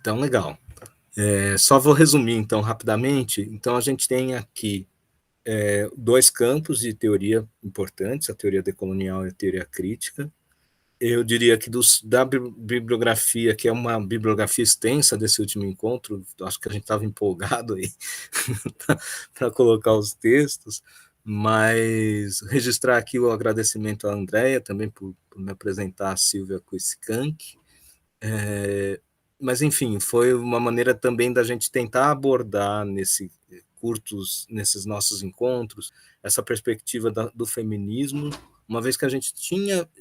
Então, legal. Só vou resumir, então, rapidamente. Então, a gente tem aqui dois campos de teoria importantes, a teoria decolonial e a teoria crítica. Eu diria que da bibliografia, que é uma bibliografia extensa desse último encontro, acho que a gente estava empolgado aí para colocar os textos, mas registrar aqui o agradecimento à Andrea também por me apresentar a Silvia Kuiskank. Mas, enfim, foi uma maneira também da gente tentar abordar nesses nossos encontros, essa perspectiva do feminismo, uma vez que a gente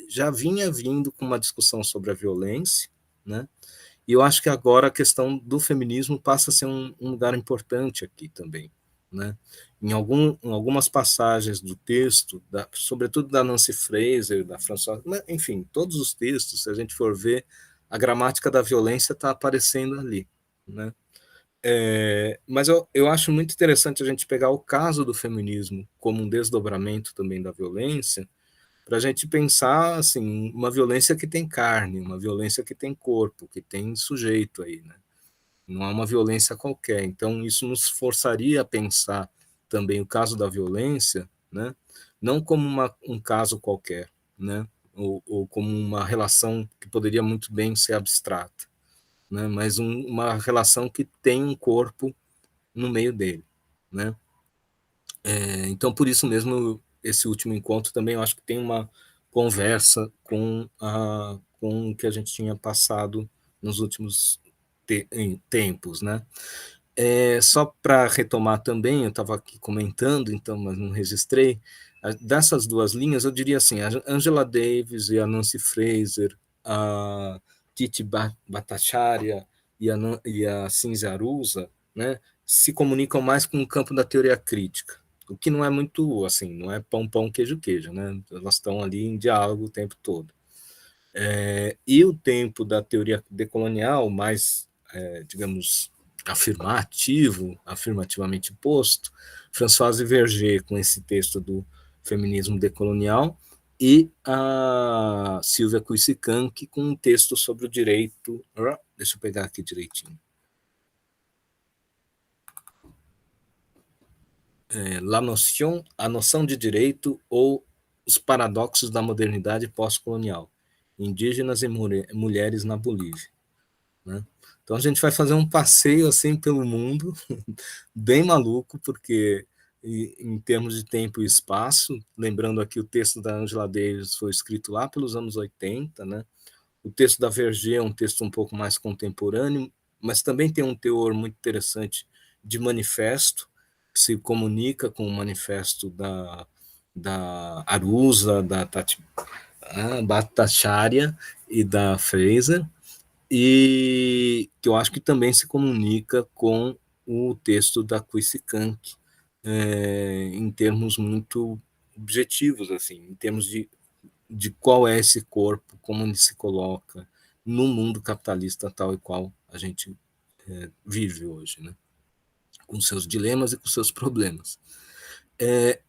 já vinha vindo com uma discussão sobre a violência, né? E eu acho que agora a questão do feminismo passa a ser um lugar importante aqui também, né? Em algumas passagens do texto, sobretudo da Nancy Fraser, da Françoise, enfim, todos os textos, se a gente for ver, a gramática da violência está aparecendo ali, né? Mas eu acho muito interessante a gente pegar o caso do feminismo como um desdobramento também da violência, para a gente pensar assim, uma violência que tem carne, uma violência que tem corpo, que tem sujeito aí, né? Não é uma violência qualquer. Então, isso nos forçaria a pensar também o caso da violência, né? Não como um caso qualquer, né? Ou como uma relação que poderia muito bem ser abstrata, né? Mas uma relação que tem um corpo no meio dele, né? Então, por isso mesmo, esse último encontro também eu acho que tem uma conversa com o que a gente tinha passado nos últimos tempos, né? Só para retomar também, eu estava aqui comentando, então, mas não registrei, dessas duas linhas, eu diria assim, a Angela Davis e a Nancy Fraser, a Titi Bhattacharya e a Cinzia Arusa, né, se comunicam mais com o campo da teoria crítica, o que não é muito, assim, não é pão, pão, queijo, queijo, né? Elas estão ali em diálogo o tempo todo. E o tempo da teoria decolonial, mais, digamos, afirmativamente posto, Françoise Verger, com esse texto do feminismo decolonial, e a Silvia Kuiskank, com um texto sobre o direito. Deixa eu pegar aqui direitinho. A noção de direito ou os paradoxos da modernidade pós-colonial, indígenas e mulheres na Bolívia. Né? Então a gente vai fazer um passeio assim pelo mundo, bem maluco, porque em termos de tempo e espaço, lembrando aqui o texto da Angela Davis foi escrito lá pelos anos 80, né? O texto da Verger é um texto um pouco mais contemporâneo, mas também tem um teor muito interessante de manifesto, que se comunica com o manifesto da Arusa, da Bhattacharya e da Fraser, e que eu acho que também se comunica com o texto da Kuiskank, em termos muito objetivos, assim, em termos de qual é esse corpo, como ele se coloca no mundo capitalista tal e qual a gente vive hoje, né? Com seus dilemas e com seus problemas.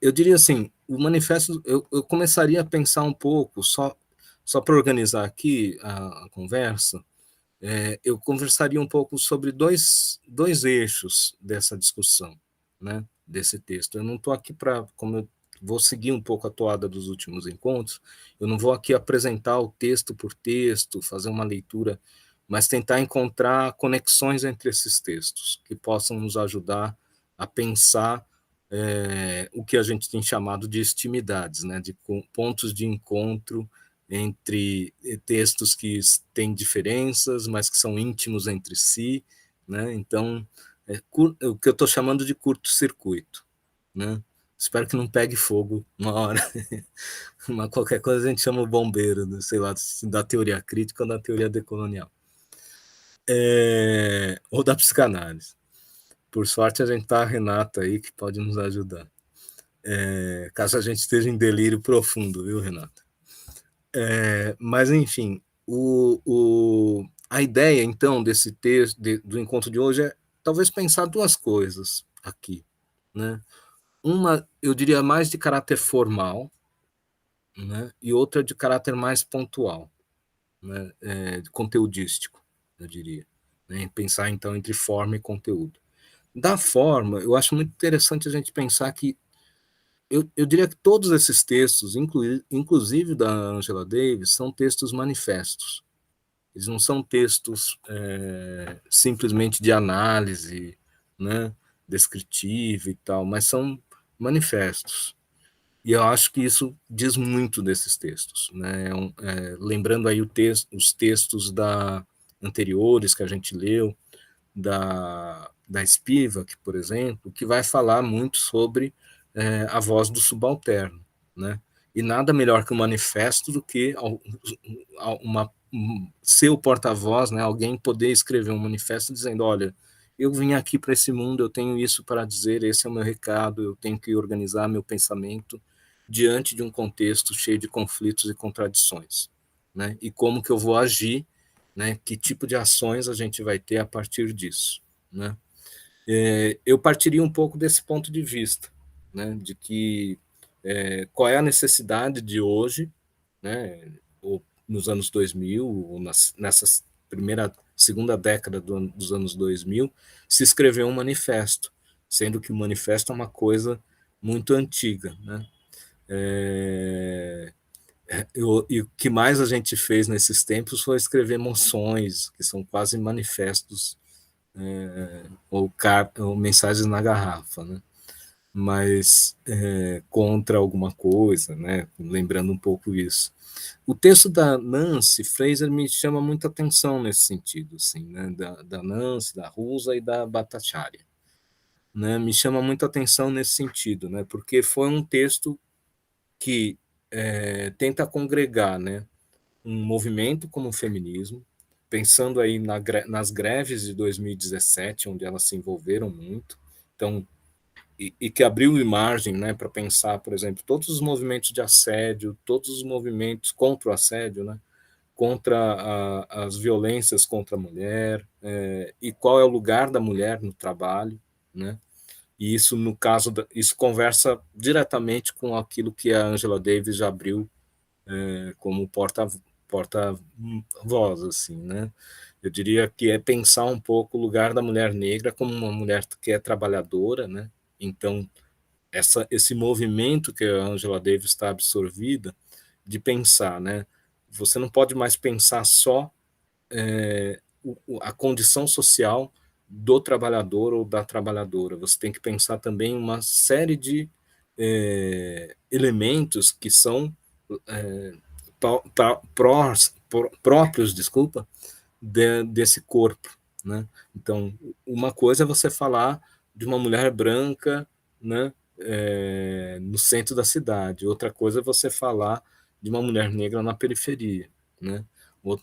Eu diria assim, o manifesto, eu começaria a pensar um pouco, só para organizar aqui a conversa, eu conversaria um pouco sobre dois eixos dessa discussão, né, desse texto. Eu não estou aqui para, como eu vou seguir um pouco a toada dos últimos encontros, eu não vou aqui apresentar o texto por texto, fazer uma leitura, mas tentar encontrar conexões entre esses textos que possam nos ajudar a pensar o que a gente tem chamado de extimidades, né, de pontos de encontro entre textos que têm diferenças, mas que são íntimos entre si, né? Então, o que eu estou chamando de curto-circuito, né? Espero que não pegue fogo uma hora, mas qualquer coisa a gente chama o bombeiro, né? Sei lá, da teoria crítica ou da teoria decolonial, ou da psicanálise. Por sorte, a gente tá a Renata aí, que pode nos ajudar. Caso a gente esteja em delírio profundo, viu, Renata? Mas, enfim, a ideia, então, desse texto, do encontro de hoje, é talvez pensar duas coisas aqui. Né? Uma, eu diria, mais de caráter formal, né? E outra de caráter mais pontual, né? Conteudístico, eu diria. né? Pensar, então, entre forma e conteúdo. Da forma, eu acho muito interessante a gente pensar que eu diria que todos esses textos, inclusive da Angela Davis, são textos manifestos. Eles não são textos simplesmente de análise, né, descritiva e tal, mas são manifestos. E eu acho que isso diz muito desses textos, né? Lembrando aí os textos anteriores que a gente leu, da Spivak, por exemplo, que vai falar muito sobre a voz do subalterno, né? E nada melhor que um manifesto do que ser o porta-voz, né? Alguém poder escrever um manifesto dizendo, olha, eu vim aqui para esse mundo, eu tenho isso para dizer, esse é o meu recado, eu tenho que organizar meu pensamento diante de um contexto cheio de conflitos e contradições, né? E como que eu vou agir, né? Que tipo de ações a gente vai ter a partir disso, né? Eu partiria um pouco desse ponto de vista, né? De que qual é a necessidade de hoje, né? Ou nos anos 2000, ou nessa segunda década dos anos 2000, se escreveu um manifesto, sendo que o manifesto é uma coisa muito antiga, né? E o que mais a gente fez nesses tempos foi escrever moções, que são quase manifestos, ou mensagens na garrafa, né? Mas contra alguma coisa, né? Lembrando um pouco isso. O texto da Nancy Fraser me chama muita atenção nesse sentido, assim, né? Da Nancy, da Rusa e da Bhattacharya, né? Me chama muita atenção nesse sentido, né? Porque foi um texto que tenta congregar, né? Um movimento como o feminismo, pensando aí nas greves de 2017, onde elas se envolveram muito, então, e que abriu margem, né, para pensar, por exemplo, todos os movimentos de assédio, todos os movimentos contra o assédio, né, contra as violências contra a mulher, e qual é o lugar da mulher no trabalho, né? E isso, no caso, isso conversa diretamente com aquilo que a Angela Davis já abriu como porta-voz, assim, né? Eu diria que é pensar um pouco o lugar da mulher negra como uma mulher que é trabalhadora, né? Então, esse movimento que a Angela Davis está absorvida, de pensar, né? Você não pode mais pensar só a condição social do trabalhador ou da trabalhadora. Você tem que pensar também uma série de elementos que são é, próprios, desculpa, desse corpo, né? Então, uma coisa é você falar de uma mulher branca, né, no centro da cidade. Outra coisa é você falar de uma mulher negra na periferia, né?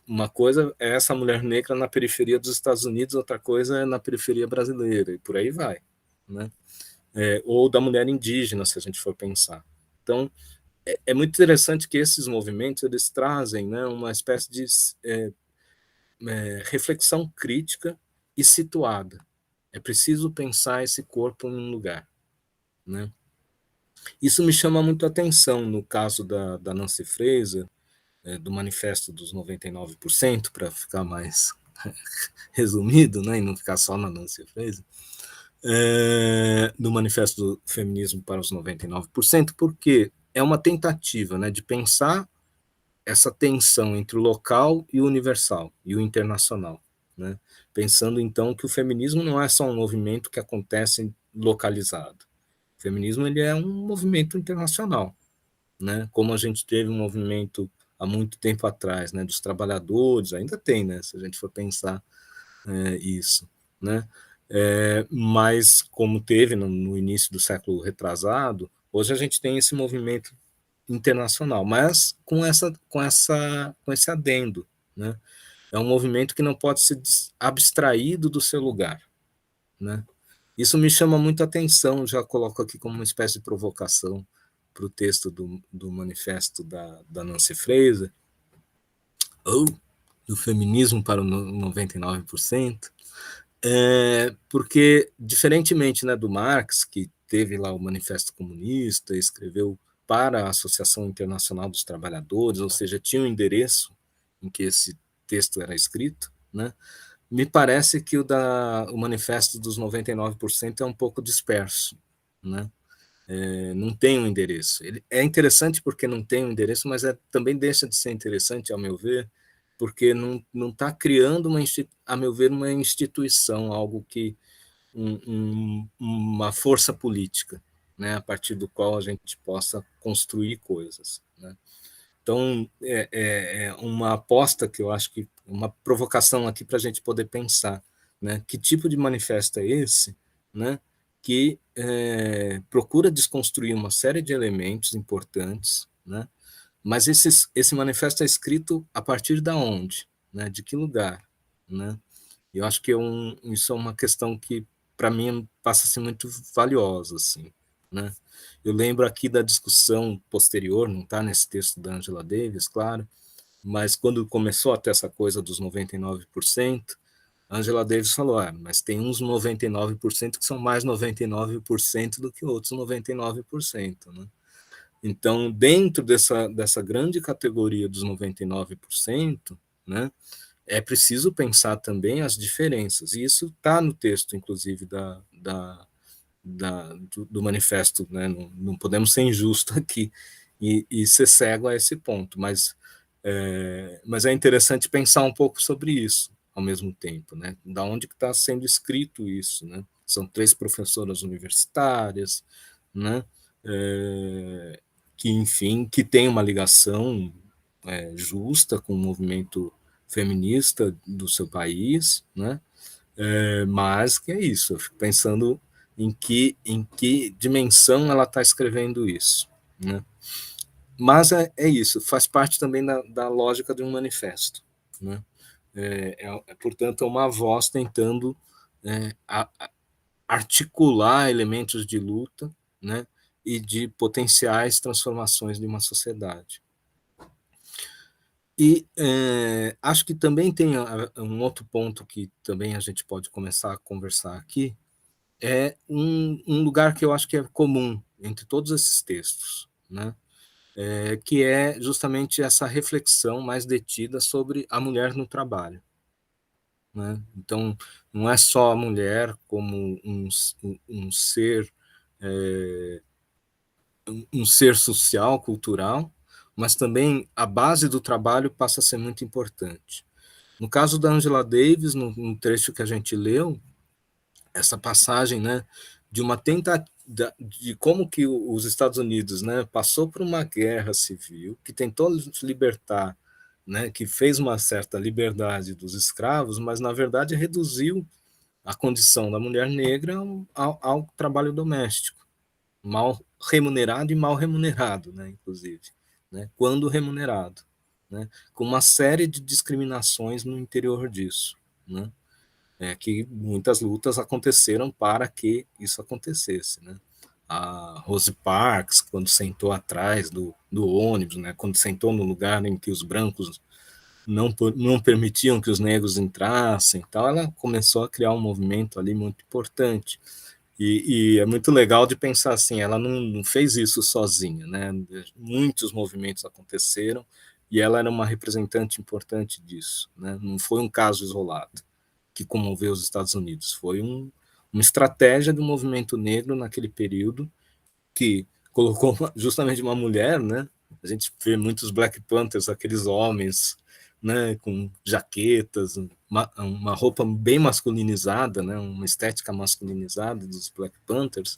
Uma coisa é essa mulher negra na periferia dos Estados Unidos, outra coisa é na periferia brasileira, e por aí vai, né? Ou da mulher indígena, se a gente for pensar. Então, é muito interessante que esses movimentos eles trazem, né, uma espécie de reflexão crítica e situada. É preciso pensar esse corpo em um lugar, né? Isso me chama muito a atenção no caso da Nancy Fraser, do Manifesto dos 99%, para ficar mais resumido, né, e não ficar só na Nancy Fraser, do Manifesto do Feminismo para os 99%, porque é uma tentativa, né, de pensar essa tensão entre o local e o universal, e o internacional, né? Pensando, então, que o feminismo não é só um movimento que acontece localizado. O feminismo ele é um movimento internacional, né? Como a gente teve um movimento há muito tempo atrás, né, dos trabalhadores, ainda tem, né, se a gente for pensar isso, né? Mas como teve no início do século retrasado, hoje a gente tem esse movimento internacional, mas com esse adendo, né? É um movimento que não pode ser abstraído do seu lugar, né? Isso me chama muito a atenção, já coloco aqui como uma espécie de provocação para o texto do manifesto da Nancy Fraser, ou do feminismo para o 99%, porque, diferentemente, né, do Marx, que teve lá o Manifesto Comunista, escreveu para a Associação Internacional dos Trabalhadores, ou seja, tinha um endereço em que esse texto era escrito, né? Me parece que o manifesto dos 99% é um pouco disperso, né? Não tem um endereço. Ele é interessante porque não tem um endereço, mas também deixa de ser interessante, ao meu ver, porque não está criando, a meu ver, uma instituição, algo que uma força política, né, a partir do qual a gente possa construir coisas, né? Então, é uma aposta que eu acho que uma provocação aqui para a gente poder pensar, né? Que tipo de manifesto é esse, né? Que procura desconstruir uma série de elementos importantes, né? Mas esse manifesto é escrito a partir da onde, né? De que lugar, né? Eu acho que isso é uma questão que, para mim, passa a ser muito valiosa, assim, né? Eu lembro aqui da discussão posterior, não está nesse texto da Angela Davis, claro, mas quando começou a ter essa coisa dos 99%, a Angela Davis falou, mas tem uns 99% que são mais 99% do que outros 99%, né? Então, dentro dessa grande categoria dos 99%, né, é preciso pensar também as diferenças, e isso está no texto, inclusive, do manifesto, né? Não podemos ser injustos aqui e ser cego a esse ponto, mas é interessante pensar um pouco sobre isso ao mesmo tempo, né? Da onde que está sendo escrito isso, né? São 3 professoras universitárias, né? Que, enfim, que tem uma ligação justa com o movimento feminista do seu país, né? Mas que é isso, eu fico pensando em que dimensão ela está escrevendo isso, né? Mas é isso, faz parte também da lógica de um manifesto, né? Portanto, é uma voz tentando articular elementos de luta, né? E de potenciais transformações de uma sociedade. E acho que também tem um outro ponto que também a gente pode começar a conversar aqui, é um lugar que eu acho que é comum entre todos esses textos, né? Que é justamente essa reflexão mais detida sobre a mulher no trabalho, né? Então, não é só a mulher como um ser, um ser social, cultural, mas também a base do trabalho passa a ser muito importante. No caso da Angela Davis, no trecho que a gente leu, essa passagem, né, de uma tentativa de como que os Estados Unidos, né, passou por uma guerra civil que tentou se libertar, né, que fez uma certa liberdade dos escravos, mas na verdade reduziu a condição da mulher negra ao trabalho doméstico, mal remunerado e mal remunerado, né, inclusive, né, quando remunerado, né, com uma série de discriminações no interior disso, né? Que muitas lutas aconteceram para que isso acontecesse, né? A Rosa Parks, quando sentou atrás do ônibus, né? Quando sentou no lugar em que os brancos não permitiam que os negros entrassem, tal, ela começou a criar um movimento ali muito importante. E é muito legal de pensar assim, ela não fez isso sozinha, né? Muitos movimentos aconteceram e ela era uma representante importante disso, né? Não foi um caso isolado que comoveu os Estados Unidos. Foi uma estratégia do movimento negro naquele período que colocou justamente uma mulher, né? A gente vê muitos Black Panthers, aqueles homens, né, com jaquetas, uma roupa bem masculinizada, né, uma estética masculinizada dos Black Panthers.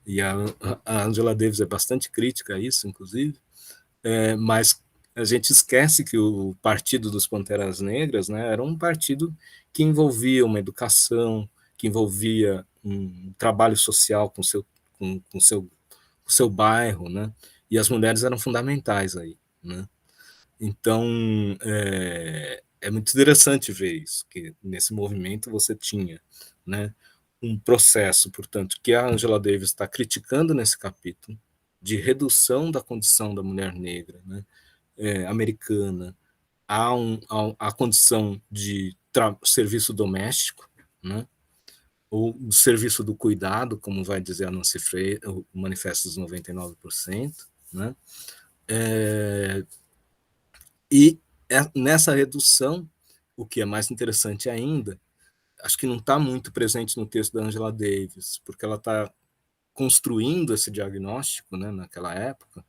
E a Angela Davis é bastante crítica a isso, inclusive. Mas a gente esquece que o Partido dos Panteras Negras, né, era um partido que envolvia uma educação, que envolvia um trabalho social com seu bairro, né, e as mulheres eram fundamentais aí, né. Então, muito interessante ver isso, que nesse movimento você tinha, né, um processo, portanto, que a Angela Davis está criticando nesse capítulo, de redução da condição da mulher negra, né, americana à condição de serviço doméstico, né? Ou do serviço do cuidado, como vai dizer a Nancy Fraser, o Manifesto dos 99%, né? E nessa redução, o que é mais interessante ainda, acho que não está muito presente no texto da Angela Davis, porque ela está construindo esse diagnóstico, né, naquela época,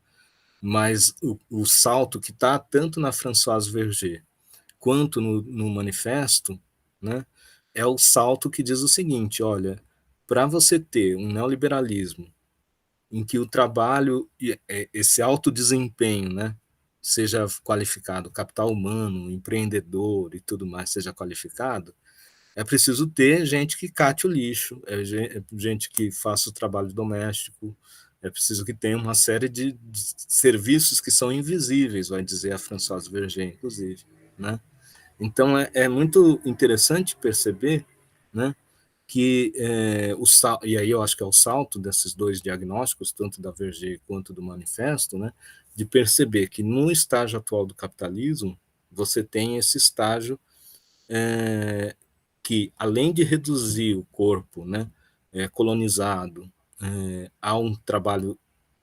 mas o salto que está tanto na Françoise Verger quanto no manifesto, né, é o salto que diz o seguinte: olha, para você ter um neoliberalismo em que o trabalho e esse alto desempenho, né, seja qualificado, capital humano, empreendedor e tudo mais seja qualificado, é preciso ter gente que cate o lixo, gente que faça o trabalho doméstico, é preciso que tenha uma série de serviços que são invisíveis, vai dizer a Françoise Verger, inclusive, né? Então é muito interessante perceber, né, que e aí eu acho que é o salto desses dois diagnósticos, tanto da Verger quanto do manifesto, né, de perceber que no estágio atual do capitalismo você tem esse estágio que, além de reduzir o corpo, né, colonizado a um trabalho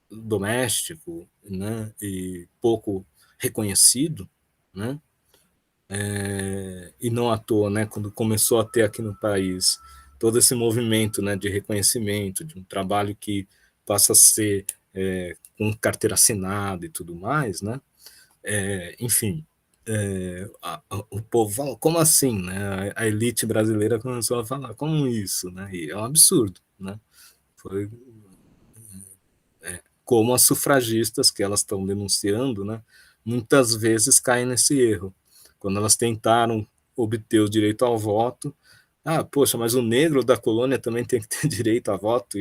doméstico, né, e pouco reconhecido, né, e não à toa, né, quando começou a ter aqui no país todo esse movimento, né, de reconhecimento, de um trabalho que passa a ser com carteira assinada e tudo mais, né, enfim, o povo fala, como assim, né, a elite brasileira começou a falar, como isso, né, e é um absurdo, né, foi como as sufragistas que elas estão denunciando, né, muitas vezes caem nesse erro. Quando elas tentaram obter o direito ao voto, poxa, mas o negro da colônia também tem que ter direito a voto,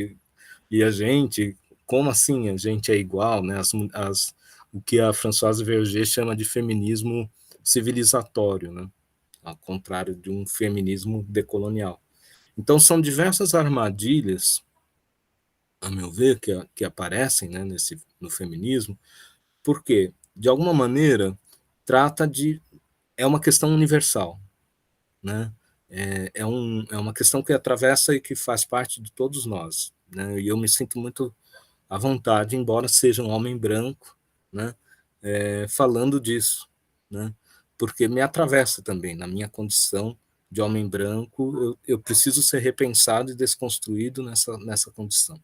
e a gente, como assim a gente é igual, né? O que a Françoise Verger chama de feminismo civilizatório, né? Ao contrário de um feminismo decolonial. Então, são diversas armadilhas, a meu ver, que aparecem, né, no feminismo, porque, de alguma maneira, trata de. É uma questão universal, né? É uma questão que atravessa e que faz parte de todos nós, né? E eu me sinto muito à vontade, embora seja um homem branco, né? Falando disso, né? Porque me atravessa também na minha condição de homem branco, eu preciso ser repensado e desconstruído nessa condição,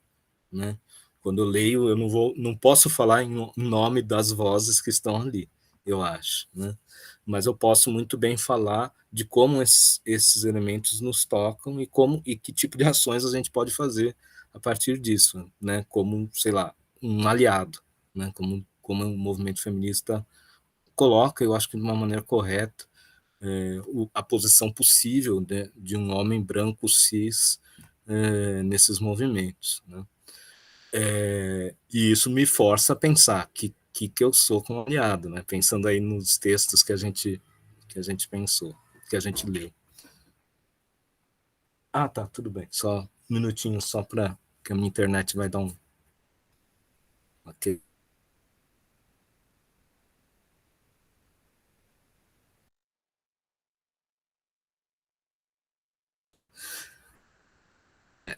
né? Quando eu leio, eu não posso falar em nome das vozes que estão ali, eu acho, né? Mas eu posso muito bem falar de como esses elementos nos tocam e que tipo de ações a gente pode fazer a partir disso, né? Como, sei lá, um aliado, né? Como o movimento feminista coloca, eu acho que de uma maneira correta, a posição possível de um homem branco cis nesses movimentos, né? E isso me força a pensar que eu sou como aliado, né? Pensando aí nos textos que a gente pensou, que a gente leu. Tá, tudo bem. Só um minutinho, só para que a minha internet vai dar um. Ok.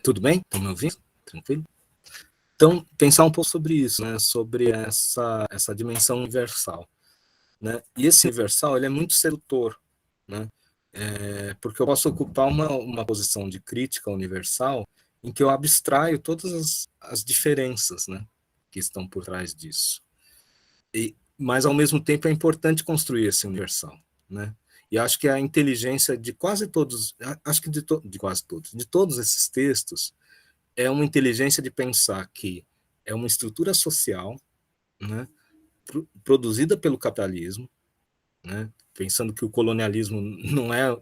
Tudo bem? Estão me ouvindo? Tranquilo? Então, pensar um pouco sobre isso, né? Sobre essa dimensão universal, né? E esse universal, ele é muito sedutor, né? Porque eu posso ocupar uma posição de crítica universal em que eu abstraio todas as diferenças, né, que estão por trás disso. Mas, ao mesmo tempo, é importante construir esse universal, né? E acho que a inteligência de quase todos, acho que de quase todos, de todos esses textos, é uma inteligência de pensar que é uma estrutura social, né, produzida pelo capitalismo, né? Pensando que o colonialismo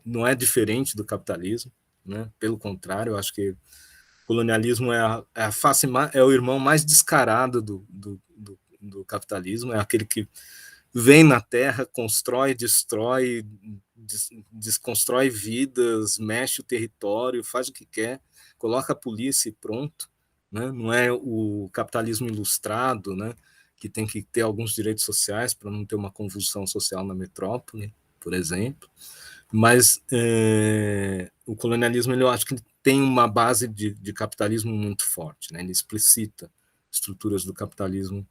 não é diferente do capitalismo, né? Pelo contrário, eu acho que o colonialismo é a face é o irmão mais descarado do capitalismo, é aquele que vem na Terra, constrói, destrói, desconstrói vidas, mexe o território, faz o que quer, coloca a polícia e pronto, né? Não é o capitalismo ilustrado, né, que tem que ter alguns direitos sociais para não ter uma convulsão social na metrópole, por exemplo. Mas o colonialismo, eu acho que tem uma base de capitalismo muito forte, né? Ele explicita estruturas do capitalismo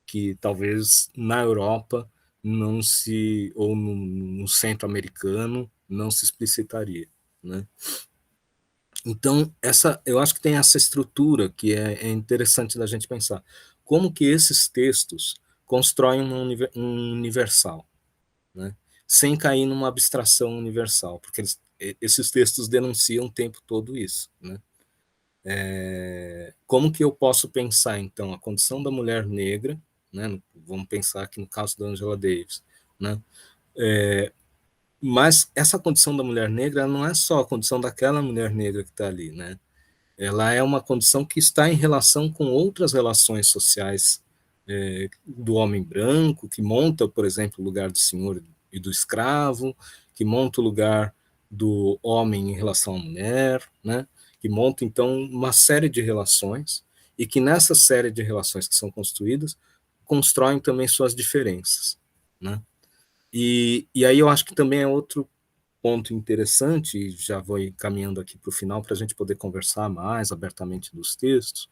que talvez na Europa não se, ou no centro americano, não se explicitaria, né? Então, eu acho que tem essa estrutura que é interessante da gente pensar. Como que esses textos constroem um universal, né? Sem cair numa abstração universal, porque esses textos denunciam o tempo todo isso, né? Como que eu posso pensar, então, a condição da mulher negra, né? Vamos pensar aqui no caso da Angela Davis, né? Mas essa condição da mulher negra não é só a condição daquela mulher negra que está ali, né? Ela é uma condição que está em relação com outras relações sociais do homem branco, que monta, por exemplo, o lugar do senhor e do escravo, que monta o lugar do homem em relação à mulher, né? Que monta, então, uma série de relações, e que nessa série de relações que são construídas, constroem também suas diferenças, né? E aí eu acho que também é outro ponto interessante, e já vou caminhando aqui para o final para a gente poder conversar mais abertamente dos textos,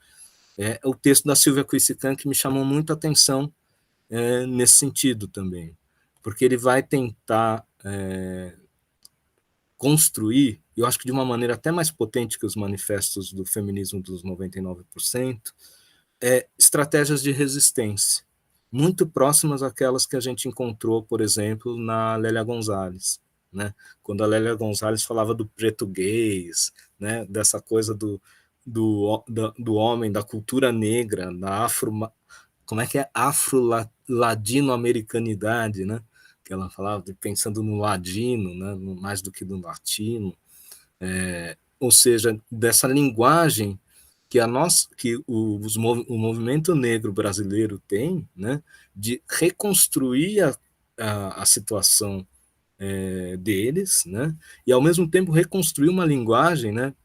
é o texto da Sylvia Kouissika que me chamou muito a atenção nesse sentido também, porque ele vai tentar construir, eu acho que de uma maneira até mais potente que os manifestos do feminismo dos 99%, estratégias de resistência, muito próximas àquelas que a gente encontrou, por exemplo, na Lélia Gonzalez, né? Quando a Lélia Gonzalez falava do preto gays, né? Dessa coisa do homem, da cultura negra, da como é que é? Afro-ladino-americanidade, né? Que ela falava, pensando no ladino, né? Mais do que no latino, ou seja, dessa linguagem que o movimento negro brasileiro tem, né, de reconstruir a situação deles, né, e ao mesmo tempo reconstruir uma linguagem, né,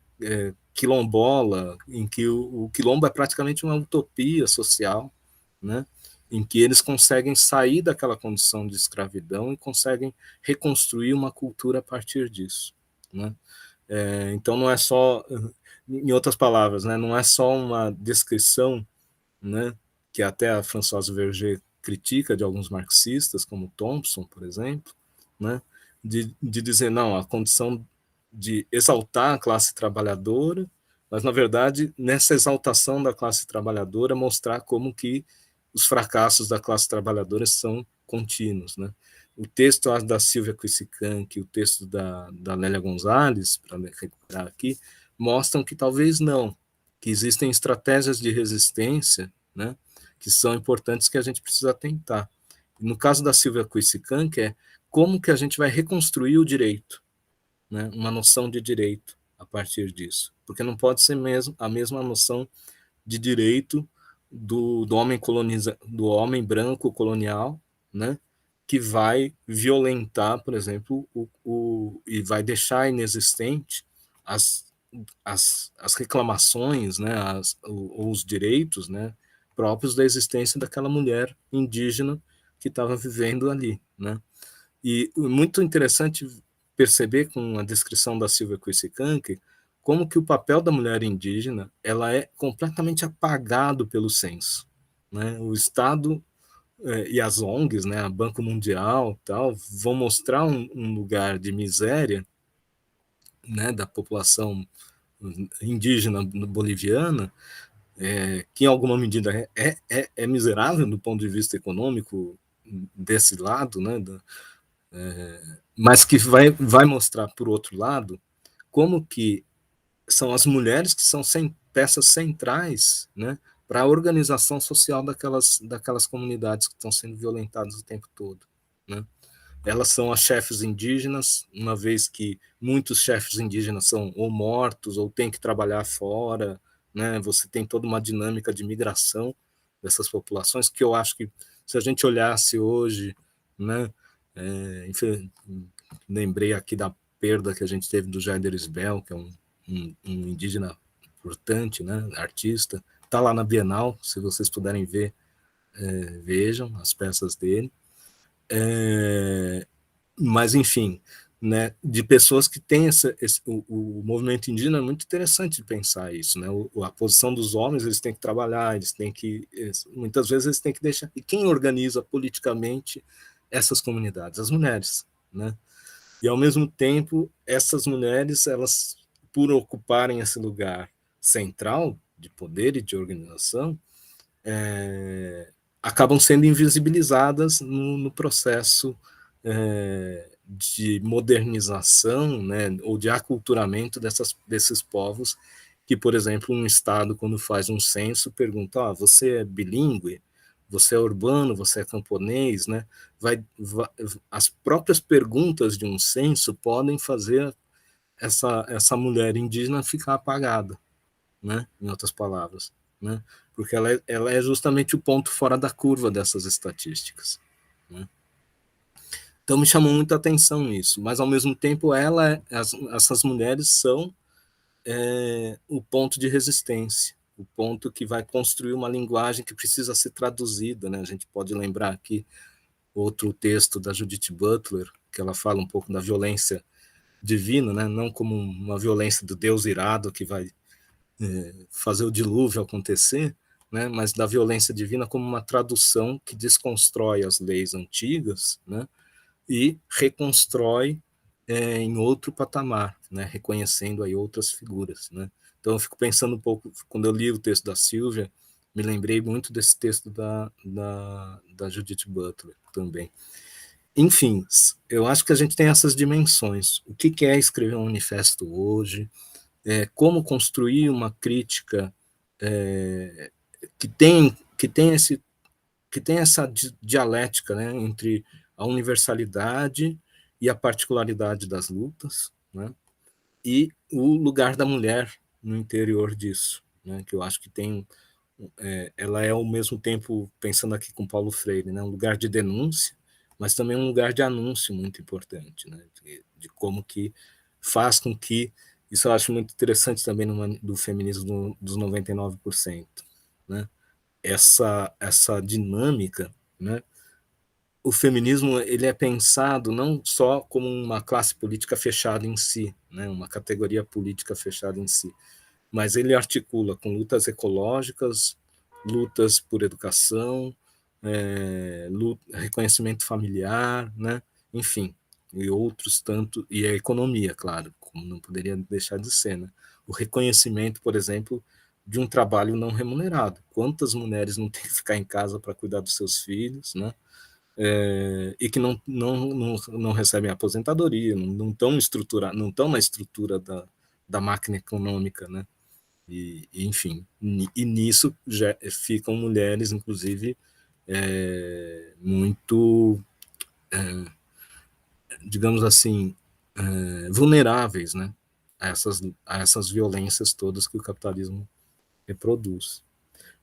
quilombola, em que o quilombo é praticamente uma utopia social, né, em que eles conseguem sair daquela condição de escravidão e conseguem reconstruir uma cultura a partir disso, né. Então não é só, em outras palavras, né, não é só uma descrição, né, que até a Françoise Verger critica de alguns marxistas, como Thompson, por exemplo, né, de dizer, não, a condição de exaltar a classe trabalhadora, mas, na verdade, nessa exaltação da classe trabalhadora, mostrar como que os fracassos da classe trabalhadora são contínuos, né? O texto da Silvia Kouissika, o texto da Lélia Gonzalez, para recuperar aqui, mostram que talvez não, que existem estratégias de resistência, né, que são importantes, que a gente precisa tentar. No caso da Silvia Kouissika, é como que a gente vai reconstruir o direito, né, uma noção de direito a partir disso, porque não pode ser mesmo a mesma noção de direito do homem branco colonial, né, que vai violentar, por exemplo, e vai deixar inexistente as, as reclamações, né, os direitos, né, próprios da existência daquela mulher indígena que estava vivendo ali, né. E muito interessante perceber com a descrição da Silvia Kouissika como que o papel da mulher indígena ela é completamente apagado pelo censo, né? O Estado e as ONGs, né, a Banco Mundial, tal, vão mostrar um lugar de miséria, né, da população indígena boliviana, que em alguma medida é miserável do ponto de vista econômico desse lado, né, mas que vai mostrar, por outro lado, como que são as mulheres que são peças centrais, né, para a organização social daquelas comunidades que estão sendo violentadas o tempo todo, né? Elas são as chefes indígenas, uma vez que muitos chefes indígenas são ou mortos ou têm que trabalhar fora, né? Você tem toda uma dinâmica de migração dessas populações que eu acho que, se a gente olhasse hoje, né, lembrei aqui da perda que a gente teve do Jair Isbel, que é um indígena importante, né, artista, está lá na Bienal, se vocês puderem ver, vejam as peças dele. Mas, enfim, né, de pessoas que têm o movimento indígena é muito interessante de pensar isso, né? A posição dos homens, eles têm que trabalhar, muitas vezes eles têm que deixar. E quem organiza politicamente essas comunidades? As mulheres, né? E, ao mesmo tempo, essas mulheres, elas, por ocuparem esse lugar central de poder e de organização, acabam sendo invisibilizadas no processo de modernização, né, ou de aculturamento desses povos, que, por exemplo, um Estado, quando faz um censo, pergunta, você é bilíngue? Você é urbano? Você é camponês? Né? As próprias perguntas de um censo podem fazer essa mulher indígena ficar apagada, né? Em outras palavras, né? Porque ela é justamente o ponto fora da curva dessas estatísticas, né? Então me chamou muita atenção isso, mas ao mesmo tempo essas mulheres são o ponto de resistência, o ponto que vai construir uma linguagem que precisa ser traduzida, né? A gente pode lembrar aqui outro texto da Judith Butler, que ela fala um pouco da violência divina, né? Não como uma violência do Deus irado que vai fazer o dilúvio acontecer, né? Mas da violência divina como uma tradução que desconstrói as leis antigas, né? E reconstrói em outro patamar, né? Reconhecendo aí outras figuras, né? Então eu fico pensando um pouco, quando eu li o texto da Silvia, me lembrei muito desse texto da Judith Butler também. Enfim, eu acho que a gente tem essas dimensões. O que é escrever um manifesto hoje? Como construir uma crítica que tem essa dialética, né, entre a universalidade e a particularidade das lutas, né, e o lugar da mulher no interior disso, né, que eu acho que ela é ao mesmo tempo, pensando aqui com Paulo Freire, né, um lugar de denúncia, mas também um lugar de anúncio muito importante, né, de como que faz com que, isso eu acho muito interessante também do feminismo dos 99%, né, essa dinâmica, né, o feminismo ele é pensado não só como uma classe política fechada em si, né, uma categoria política fechada em si, mas ele articula com lutas ecológicas, lutas por educação, reconhecimento familiar, né? Enfim, e outros tanto, e a economia, claro, como não poderia deixar de ser, né? O reconhecimento, por exemplo, de um trabalho não remunerado. Quantas mulheres não têm que ficar em casa para cuidar dos seus filhos, né? E que não recebem aposentadoria, não estão não estão na estrutura da máquina econômica, né? Enfim, e nisso já ficam mulheres, inclusive, muito, digamos assim, vulneráveis, né, a essas violências todas que o capitalismo reproduz.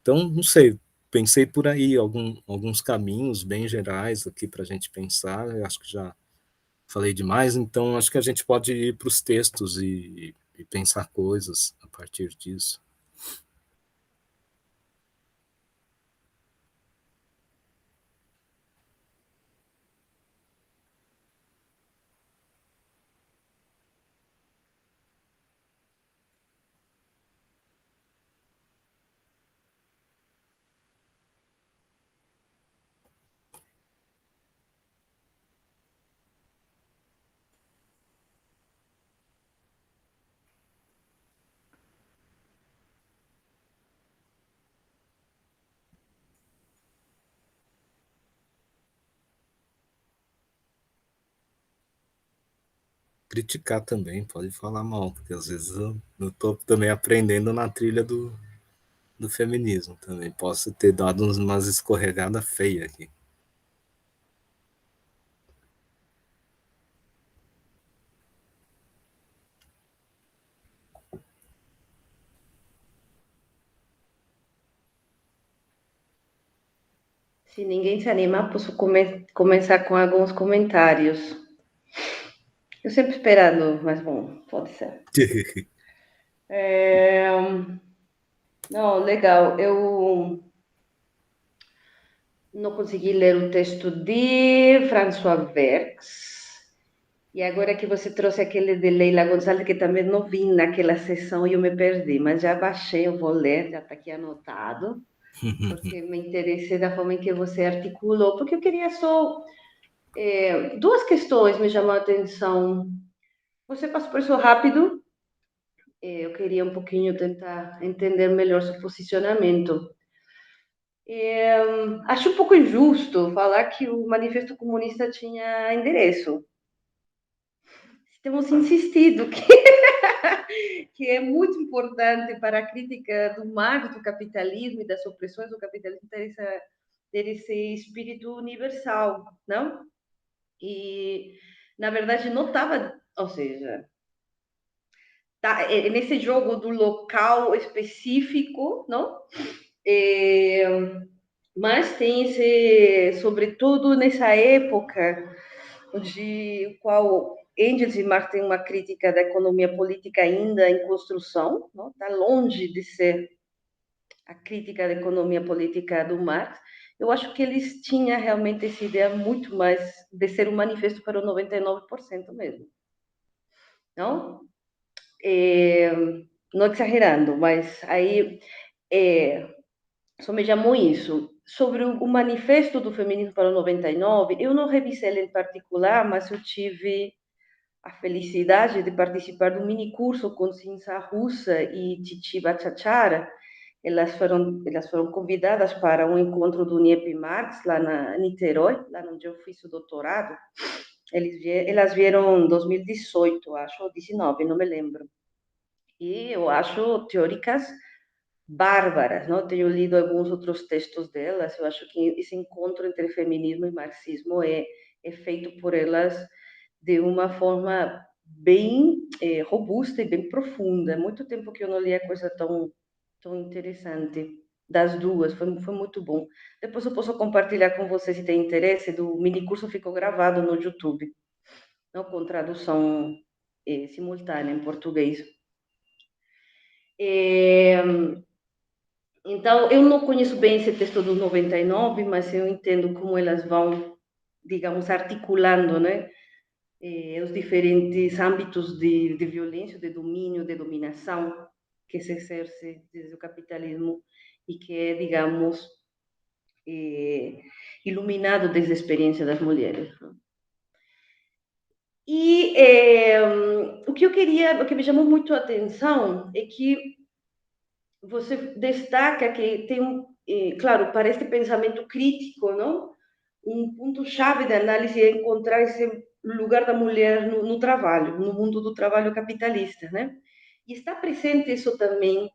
Então, não sei, pensei por aí alguns caminhos bem gerais aqui para a gente pensar, eu acho que já falei demais, então acho que a gente pode ir para os textos e pensar coisas a partir disso. Criticar também, pode falar mal, porque às vezes eu tô também aprendendo na trilha do feminismo também. Posso ter dado umas escorregadas feias aqui. Se ninguém se animar, posso começar com alguns comentários. Eu sempre esperando, mas bom, pode ser. É... Não, legal. Eu não consegui ler o texto de François Verx. E agora que você trouxe aquele de Leila Gonzalez, que também não vim naquela sessão e eu me perdi, mas já baixei, eu vou ler, já está aqui anotado, porque me interessei da forma em que você articulou, porque eu queria só Duas questões me chamam a atenção. Você passou por isso rápido. Eu queria um pouquinho tentar entender melhor seu posicionamento. Acho um pouco injusto falar que o Manifesto Comunista tinha endereço. Temos insistido que é muito importante para a crítica do Marx, do capitalismo e das opressões do capitalismo ter esse espírito universal, não? E, na verdade, não estava, ou seja, tá, nesse jogo do local específico, não? É, mas tem esse, sobretudo nessa época, onde qual Engels e Marx têm uma crítica da economia política ainda em construção, não? Está longe de ser a crítica da economia política do Marx. Eu acho que eles tinham realmente essa ideia muito mais de ser um manifesto para o 99% mesmo, não? Não exagerando, mas aí só me chamou isso. Sobre o manifesto do feminismo para o 99, eu não revisei ele em particular, mas eu tive a felicidade de participar de um mini curso com Cinza Russa e Titi Bhattacharya. Elas foram convidadas para um encontro do NIEP Marx, lá na Niterói, lá onde eu fiz o doutorado. Elas vieram em 2018, acho, ou 19, não me lembro. E eu acho teóricas bárbaras, não? Tenho lido alguns outros textos delas, eu acho que esse encontro entre feminismo e marxismo é feito por elas de uma forma bem robusta e bem profunda. Muito tempo que eu não lia coisa tão interessante das duas, foi muito bom. Depois eu posso compartilhar com você se tem interesse, do mini curso ficou gravado no YouTube, não, com tradução simultânea em português. Então, eu não conheço bem esse texto do 99, mas eu entendo como elas vão, digamos, articulando, né, os diferentes âmbitos de violência, de domínio, de dominação que se exerce desde o capitalismo e que é, digamos, iluminado desde a experiência das mulheres. E o que me chamou muito a atenção é que você destaca que tem claro, para este pensamento crítico, não? Um ponto-chave da análise é encontrar esse lugar da mulher no trabalho, no mundo do trabalho capitalista, né? E está presente isso também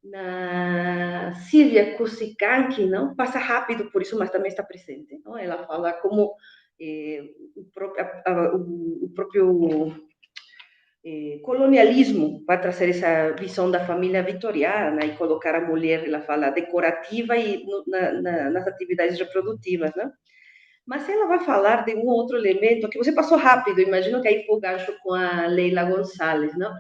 na Silvia Kusikanki, não? Passa rápido por isso, mas também está presente, não? Ela fala como o próprio colonialismo vai trazer essa visão da família vitoriana e colocar a mulher, ela fala, decorativa e nas atividades reprodutivas, né? Mas ela vai falar de um outro elemento que você passou rápido, imagino que aí foi o gancho com a Leila Gonçalves, não?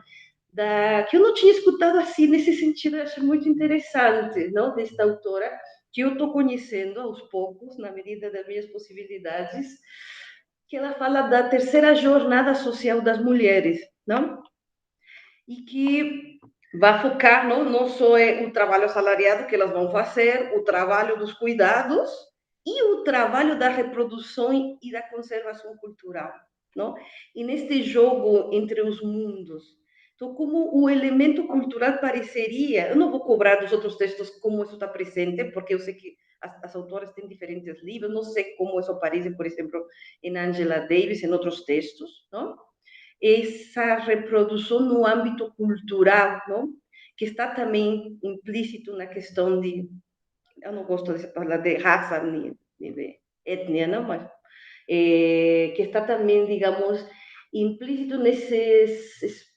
Que eu não tinha escutado assim nesse sentido, eu achei muito interessante, não? Desta autora, que eu estou conhecendo aos poucos, na medida das minhas possibilidades, que ela fala da terceira jornada social das mulheres, não? E que vai focar não só o trabalho assalariado que elas vão fazer, o trabalho dos cuidados e o trabalho da reprodução e da conservação cultural, não? E neste jogo entre os mundos. Então, como o elemento cultural pareceria, eu não vou cobrar dos outros textos como isso está presente, porque eu sei que as autoras têm diferentes livros, não sei como isso aparece, por exemplo, em Angela Davis, em outros textos, não? Essa reprodução no âmbito cultural, não? Que está também implícito na questão de, eu não gosto de falar de raça nem de etnia, não, mas que está também, digamos, implícito nesses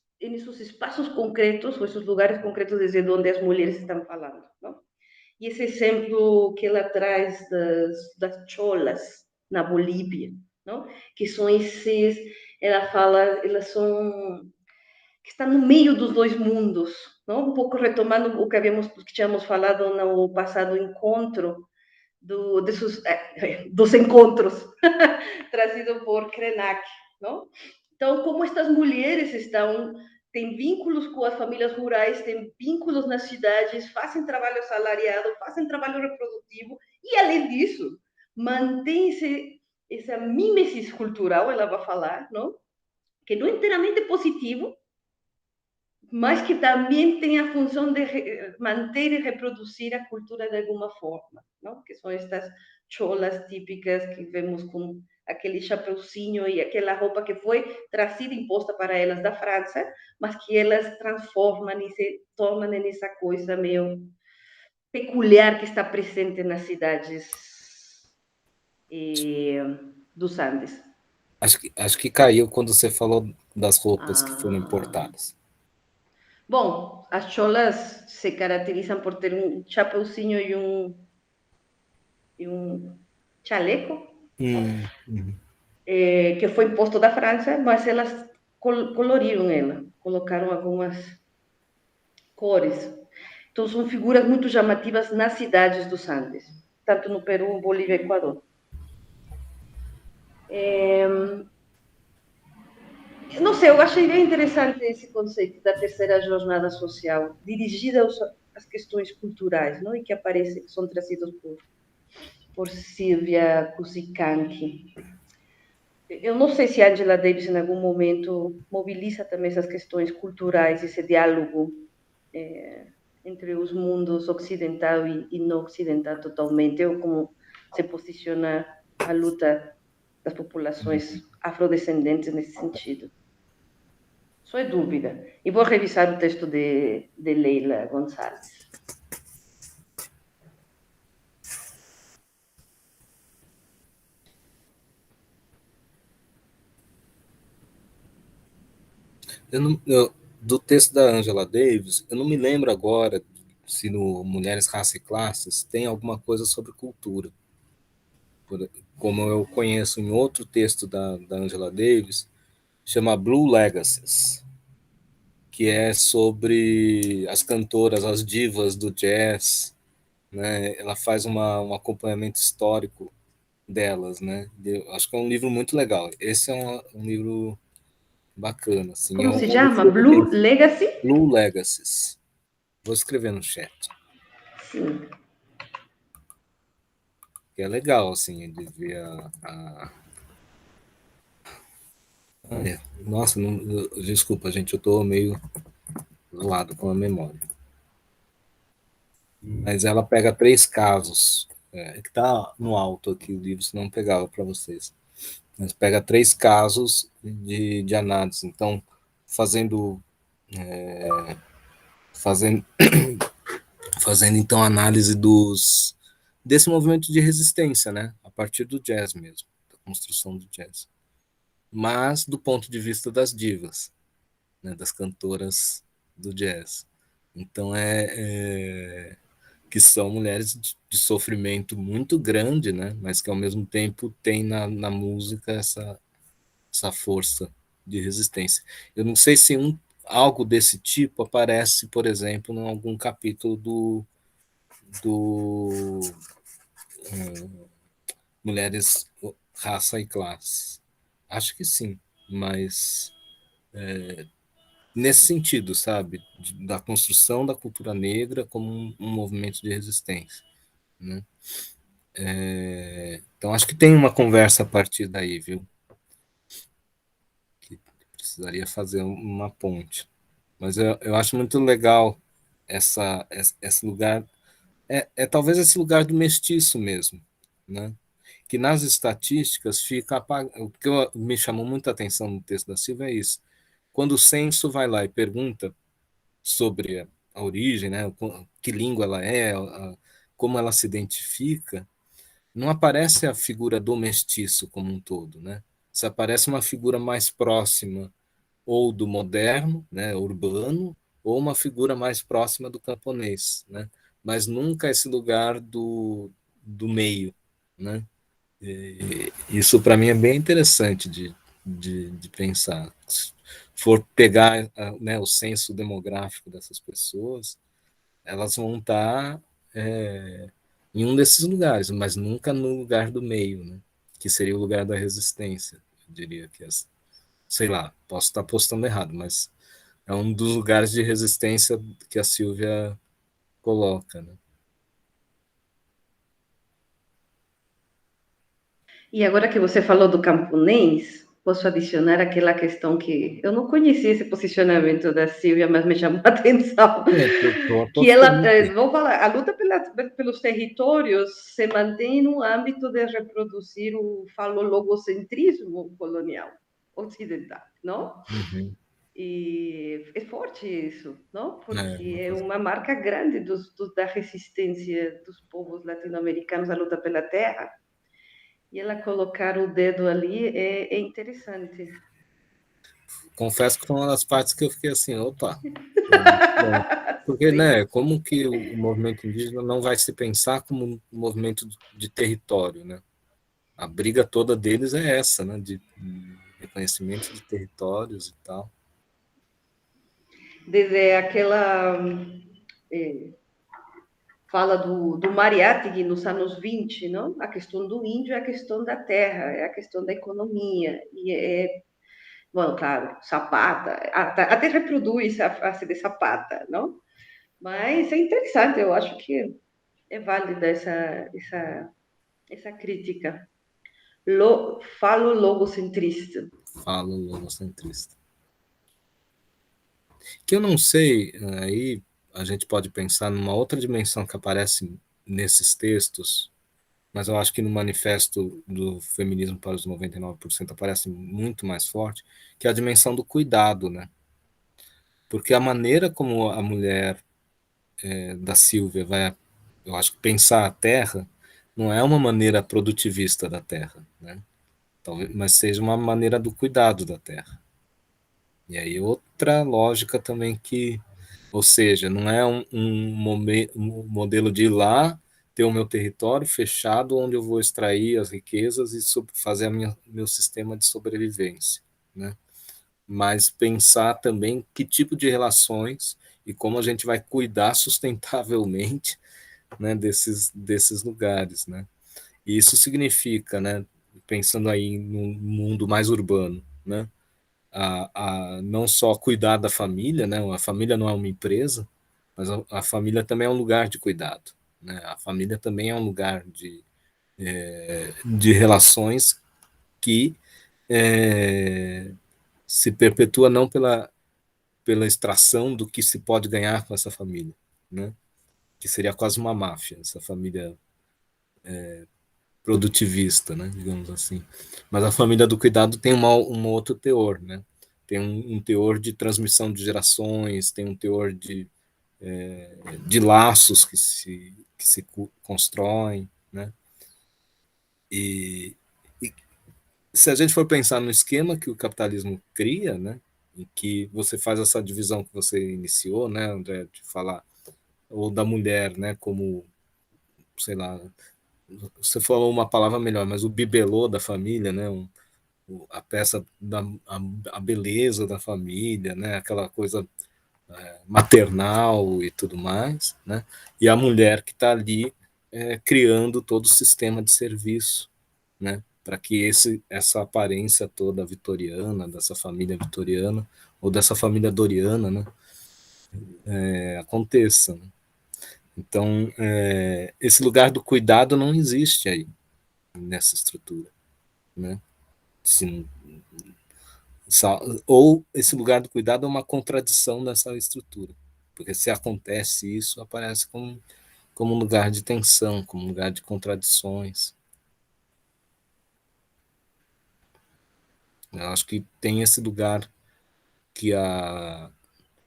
espaços concretos, ou esses lugares concretos desde onde as mulheres estão falando, não? E esse exemplo que ela traz das cholas na Bolívia, não? Que são esses, ela fala, elas são que está no meio dos dois mundos, não? Um pouco retomando o que tínhamos falado no passado encontro dos encontros trazido por Krenak, não? Então, como estas mulheres têm vínculos com as famílias rurais, têm vínculos nas cidades, fazem trabalho assalariado, fazem trabalho reprodutivo e, além disso, mantêm-se essa mimesis cultural, ela vai falar, não? Que não é inteiramente positivo, mas que também tem a função de manter e reproduzir a cultura de alguma forma, não? Que são estas cholas típicas que vemos com aquele chapeuzinho e aquela roupa que foi trazida, imposta para elas da França, mas que elas transformam e se tornam nessa coisa meio peculiar que está presente nas cidades dos Andes. Acho que caiu quando você falou das roupas que foram Ah. importadas. Bom, as cholas se caracterizam por ter um chapeuzinho e um chaleco, Uhum. que foi imposto da França, mas elas coloriram ela, colocaram algumas cores. Então são figuras muito chamativas nas cidades dos Andes, tanto no Peru, Bolívia e Equador. Não sei, eu achei bem interessante esse conceito da terceira jornada social, dirigida às questões culturais, não? E que aparecem, que são trazidos por Silvia Cusicanqui. Eu não sei se a Angela Davis, em algum momento, mobiliza também essas questões culturais, esse diálogo entre os mundos ocidental e não ocidental totalmente, ou como se posiciona a luta das populações afrodescendentes nesse sentido. Só é dúvida. E vou revisar o texto de Leila Gonçalves. Do texto da Angela Davis, eu não me lembro agora se no Mulheres, Raça e Classes tem alguma coisa sobre cultura. Como eu conheço em outro texto da Angela Davis, chama Blue Legacies, que é sobre as cantoras, as divas do jazz, né? Ela faz um acompanhamento histórico delas, né? Eu acho que é um livro muito legal. Esse é um livro bacana, assim, Como se onde chama? tudo Blue tem Legacy? Blue Legacies. Vou escrever no chat. Sim. Que é legal, assim, de ver Nossa, desculpa, gente, eu tô meio zoado com a memória. Mas ela pega 3 casos, que tá no alto aqui o livro, senão pegava para vocês. Mas pega 3 casos de análise. Então, fazendo, fazendo, fazendo então análise desse movimento de resistência, né? A partir do jazz mesmo, da construção do jazz. Mas do ponto de vista das divas, né? Das cantoras do jazz. Então, que são mulheres de sofrimento muito grande, né? Mas que ao mesmo tempo tem na música essa força de resistência. Eu não sei se algo desse tipo aparece, por exemplo, em algum capítulo do Mulheres, Raça e Classe. Acho que sim, mas nesse sentido, sabe? Da construção da cultura negra como um movimento de resistência. Né? Então, acho que tem uma conversa a partir daí, viu? Que precisaria fazer uma ponte. Mas eu acho muito legal esse lugar. Talvez esse lugar do mestiço mesmo, né? Que nas estatísticas fica apagado. O que me chamou muita atenção no texto da Silva é isso. Quando o censo vai lá e pergunta sobre a origem, né? Que língua ela é, como ela se identifica, não aparece a figura do mestiço como um todo, né? Se aparece uma figura mais próxima ou do moderno, né, urbano, ou uma figura mais próxima do camponês, né? Mas nunca esse lugar do meio, né? Isso para mim é bem interessante de pensar. Se for pegar, né, o censo demográfico dessas pessoas, elas vão estar em um desses lugares, mas nunca no lugar do meio, né? Que seria o lugar da resistência. Eu diria que, sei lá, posso estar postando errado, mas é um dos lugares de resistência que a Silvia coloca, né? E agora que você falou do camponês, posso adicionar aquela questão que eu não conhecia esse posicionamento da Silvia, mas me chamou a atenção, Estou que ela, apostando. vamos falar, a luta pelos territórios se mantém no âmbito de reproduzir o falologocentrismo colonial ocidental, não? Uhum. E é forte isso, não? É, Porque uma é coisa. uma marca grande da resistência dos povos latino-americanos à luta pela terra. E ela colocar o dedo ali é interessante. Confesso que foi uma das partes que eu fiquei assim, opa, bom, porque, Sim. né, como que o movimento indígena não vai se pensar como um movimento de território, né? A briga toda deles é essa, né, de reconhecimento de territórios e tal. Desde aquela é, fala do Mariátegui nos anos 20, não? A questão do índio é a questão da terra, é a questão da economia. Bom, claro, Zapata, até reproduz a face de Zapata, não? Mas é interessante, eu acho que é válida essa crítica. Falo logocentrista. Fala o logocentrista. Que eu não sei, aí a gente pode pensar numa outra dimensão que aparece nesses textos, mas eu acho que no manifesto do feminismo para os 99% aparece muito mais forte, que é a dimensão do cuidado, né? Porque a maneira como a mulher da Silvia vai, eu acho que pensar a terra, não é uma maneira produtivista da terra, né? Talvez, mas seja uma maneira do cuidado da terra. E aí outra lógica também que, ou seja, não é um modelo de ir lá, ter o meu território fechado, onde eu vou extrair as riquezas e fazer meu sistema de sobrevivência, né? Mas pensar também que tipo de relações e como a gente vai cuidar sustentavelmente, né, desses lugares, né? E isso significa, né, pensando aí num mundo mais urbano, né, não só cuidar da família, né? A família não é uma empresa, mas a família também é um lugar de cuidado, né? A família também é um lugar de relações que se perpetua não pela extração do que se pode ganhar com essa família, né? Que seria quase uma máfia, essa família produtivista, né? Digamos assim. Mas a família do cuidado tem um outro teor, né? Tem um teor de transmissão de gerações, tem um teor de laços que se constroem, né? E, e se a gente for pensar no esquema que o capitalismo cria, né? Em que você faz essa divisão que você iniciou, né, André, de falar, ou da mulher, né, como, sei lá, você falou uma palavra melhor, mas o bibelô da família, né, a peça a beleza da família, né, aquela coisa maternal e tudo mais, né, e a mulher que está ali criando todo o sistema de serviço, né, para que essa aparência toda vitoriana, dessa família vitoriana, ou dessa família doriana, né, aconteça. Né? Então, esse lugar do cuidado não existe aí, nessa estrutura. Né? Se, ou esse lugar do cuidado é uma contradição dessa estrutura. Porque se acontece isso, aparece como um lugar de tensão, como um lugar de contradições. Eu acho que tem esse lugar que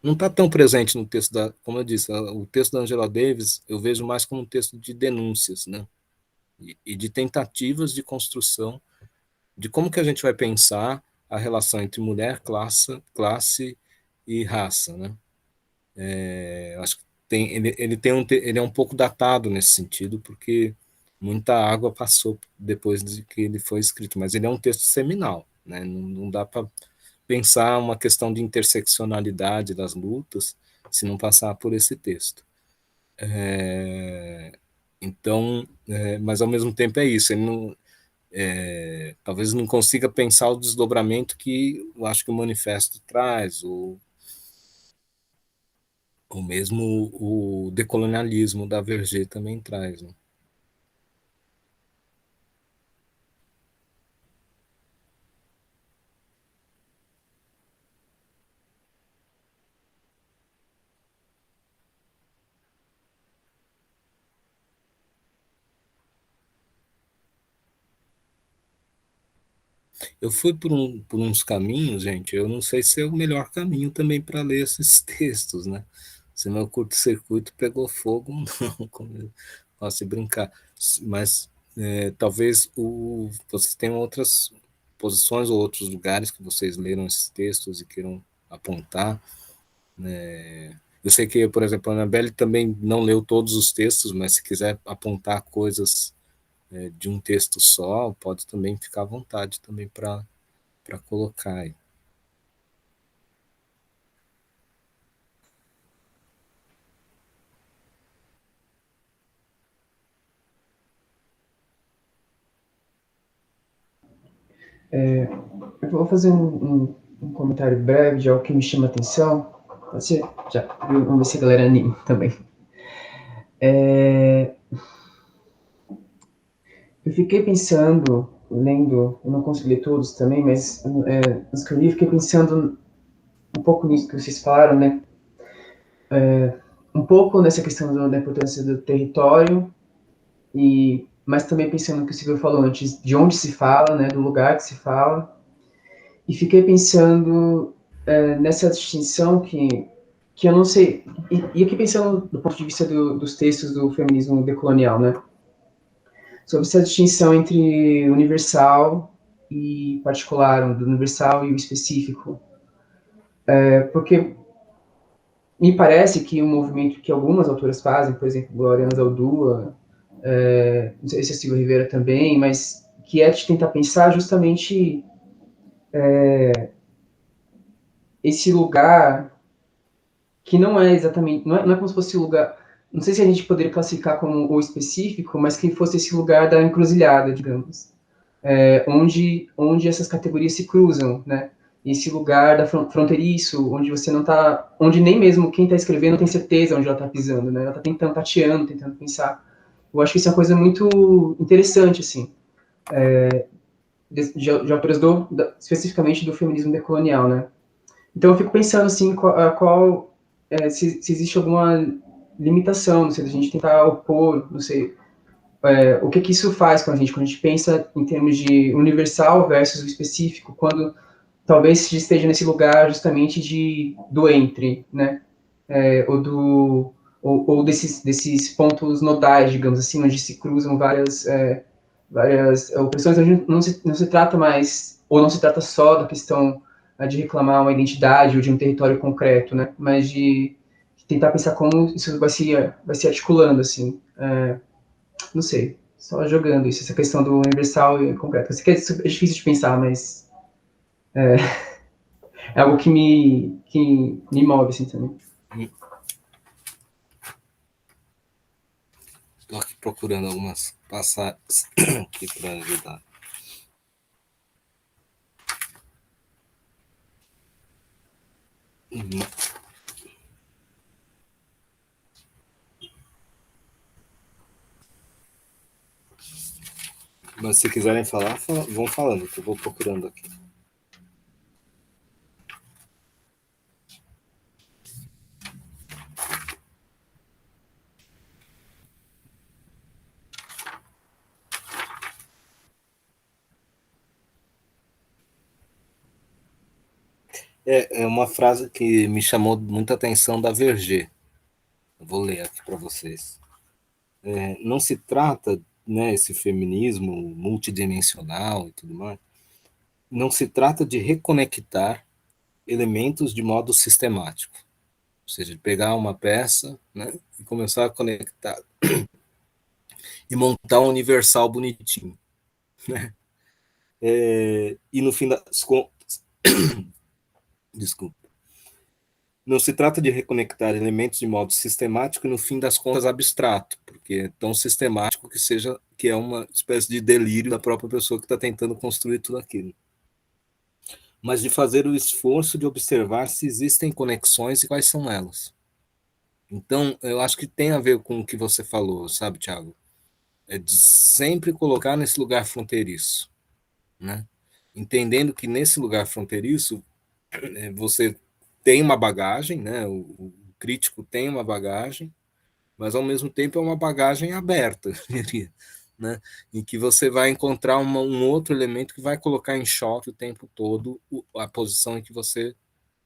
não está tão presente no texto como eu disse, o texto da Angela Davis eu vejo mais como um texto de denúncias, né? E de tentativas de construção de como que a gente vai pensar a relação entre mulher, classe e raça, né? Acho que ele é um pouco datado nesse sentido, porque muita água passou depois de que ele foi escrito, mas ele é um texto seminal, né? Não dá para pensar uma questão de interseccionalidade das lutas se não passar por esse texto. Então, mas ao mesmo tempo é isso, ele não, talvez não consiga pensar o desdobramento que eu acho que o manifesto traz, ou mesmo o decolonialismo da Verger também traz. Né? Eu fui por uns caminhos, gente, eu não sei se é o melhor caminho também para ler esses textos, né? Se meu curto-circuito pegou fogo, não, como eu posso brincar. Mas talvez vocês tenham outras posições ou outros lugares que vocês leram esses textos e queiram apontar. Eu sei que, por exemplo, a Annabelle também não leu todos os textos, mas se quiser apontar coisas de um texto só, pode também ficar à vontade também para colocar aí. Eu vou fazer um comentário breve de algo que me chama a atenção. Pode ser? Já. Vamos ver se a galera anima também. Eu fiquei pensando, lendo, eu não consegui ler todos também, mas os que eu li, fiquei pensando um pouco nisso que vocês falaram, né? Um pouco nessa questão da importância do território, mas também pensando no que o Silvio falou antes, de onde se fala, né? Do lugar que se fala. E fiquei pensando nessa distinção que eu não sei. E aqui pensando do ponto de vista dos textos do feminismo decolonial, né? Sobre essa distinção entre universal e particular, do universal e o específico. Porque me parece que um movimento que algumas autoras fazem, por exemplo, Glória Anzaldúa, não sei se a Silvia Rivera também, mas que é de tentar pensar justamente esse lugar que não é exatamente, não é como se fosse o lugar, não sei se a gente poderia classificar como o específico, mas que fosse esse lugar da encruzilhada, digamos, onde essas categorias se cruzam, né? Esse lugar da fronteiriço, onde você não tá, onde nem mesmo quem está escrevendo tem certeza onde ela está pisando, né? Ela está tentando, tateando, tentando pensar. Eu acho que isso é uma coisa muito interessante, assim, de autores especificamente do feminismo decolonial, né? Então eu fico pensando assim, se existe alguma limitação, não sei, a gente tentar opor, não sei, o que isso faz com a gente, quando a gente pensa em termos de universal versus o específico, quando talvez esteja nesse lugar justamente do entre, né? Ou desses pontos nodais, digamos assim, onde se cruzam várias opressões, onde não se trata mais, ou não se trata só da questão de reclamar uma identidade ou de um território concreto, né? Mas de tentar pensar como isso vai se articulando, assim. Não sei, só jogando isso, essa questão do universal e concreto. Eu sei que é difícil de pensar, mas é algo que me move, assim, também. Estou aqui procurando algumas passagens aqui para ajudar. Mas se quiserem falar, vão falando, que eu vou procurando aqui. É uma frase que me chamou muita atenção da Verger. Eu vou ler aqui para vocês. Não se trata, né, esse feminismo multidimensional e tudo mais, não se trata de reconectar elementos de modo sistemático, ou seja, de pegar uma peça, né, e começar a conectar e montar um universal bonitinho, né? E no fim das contas, desculpa, não se trata de reconectar elementos de modo sistemático e no fim das contas abstrato, porque é tão sistemático que é uma espécie de delírio da própria pessoa que está tentando construir tudo aquilo, mas de fazer o esforço de observar se existem conexões e quais são elas. Então, eu acho que tem a ver com o que você falou, sabe, Thiago? É de sempre colocar nesse lugar fronteiriço, né? Entendendo que nesse lugar fronteiriço você tem uma bagagem, né? O crítico tem uma bagagem, mas ao mesmo tempo é uma bagagem aberta, eu diria, né, em que você vai encontrar um outro elemento que vai colocar em choque o tempo todo a posição em que você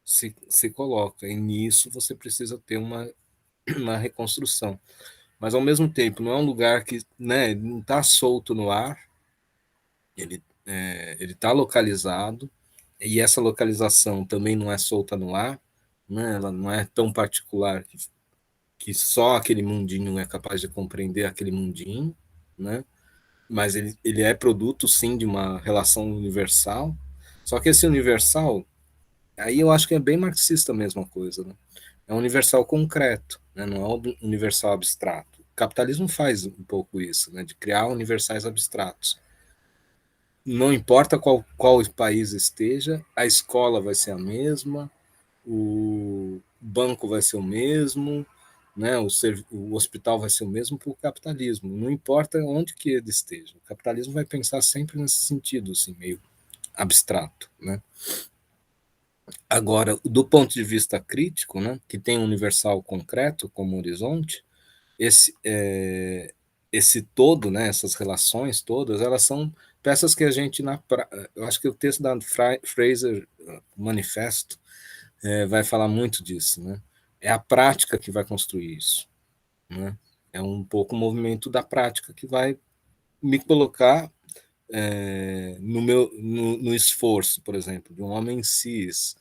se coloca, e nisso você precisa ter uma reconstrução. Mas, ao mesmo tempo, não é um lugar que, né, não está solto no ar, ele está localizado, e essa localização também não é solta no ar, né, ela não é tão particular que só aquele mundinho é capaz de compreender aquele mundinho, né? Mas ele é produto, sim, de uma relação universal. Só que esse universal, aí eu acho que é bem marxista mesmo a coisa, né? É um universal concreto, né? Não é um universal abstrato. O capitalismo faz um pouco isso, né? De criar universais abstratos. Não importa qual país esteja, a escola vai ser a mesma, o banco vai ser o mesmo, né? O hospital vai ser o mesmo para o capitalismo. Não importa onde que ele esteja. O capitalismo vai pensar sempre nesse sentido, assim, meio abstrato, né? Agora, do ponto de vista crítico, né, que tem um universal concreto como horizonte, esse, esse todo, né, essas relações todas, elas são peças que a gente, eu acho que o texto da Fraser Manifesto vai falar muito disso, né? É a prática que vai construir isso, né? É um pouco o movimento da prática que vai me colocar no esforço, por exemplo, de um homem cis,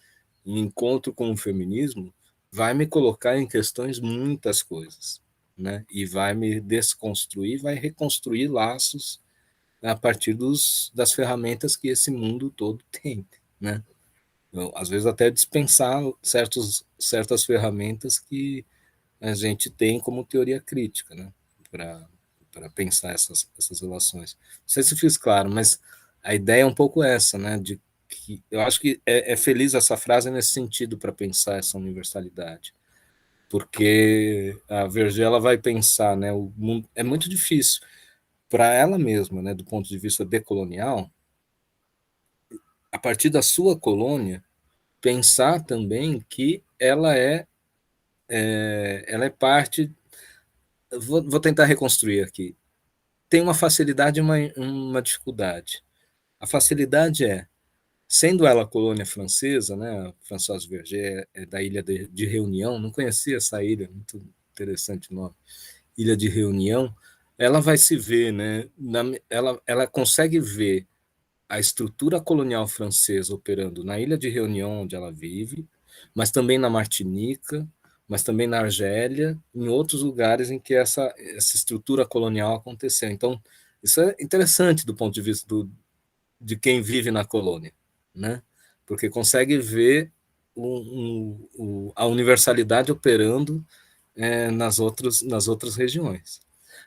em encontro com o feminismo, vai me colocar em questões muitas coisas, né? E vai me desconstruir, vai reconstruir laços a partir das ferramentas que esse mundo todo tem, né? Então, às vezes até dispensar certas ferramentas que a gente tem como teoria crítica, né? Para pensar essas relações. Não sei se fiz claro, mas a ideia é um pouco essa, né? De que eu acho que é feliz essa frase nesse sentido para pensar essa universalidade, porque a Vergé ela vai pensar, né? O mundo é muito difícil para ela mesma, né? Do ponto de vista decolonial, a partir da sua colônia, pensar também que ela é parte. Vou tentar reconstruir aqui. Tem uma facilidade e uma dificuldade. A facilidade sendo ela colônia francesa, né, Françoise Verger é da Ilha de Reunião, não conhecia essa ilha, muito interessante o nome, Ilha de Reunião, ela vai se ver, né, ela consegue ver a estrutura colonial francesa operando na Ilha de Reunião, onde ela vive, mas também na Martinica, mas também na Argélia, em outros lugares em que essa estrutura colonial aconteceu. Então, isso é interessante do ponto de vista de quem vive na colônia, né? Porque consegue ver a universalidade operando nas outras regiões.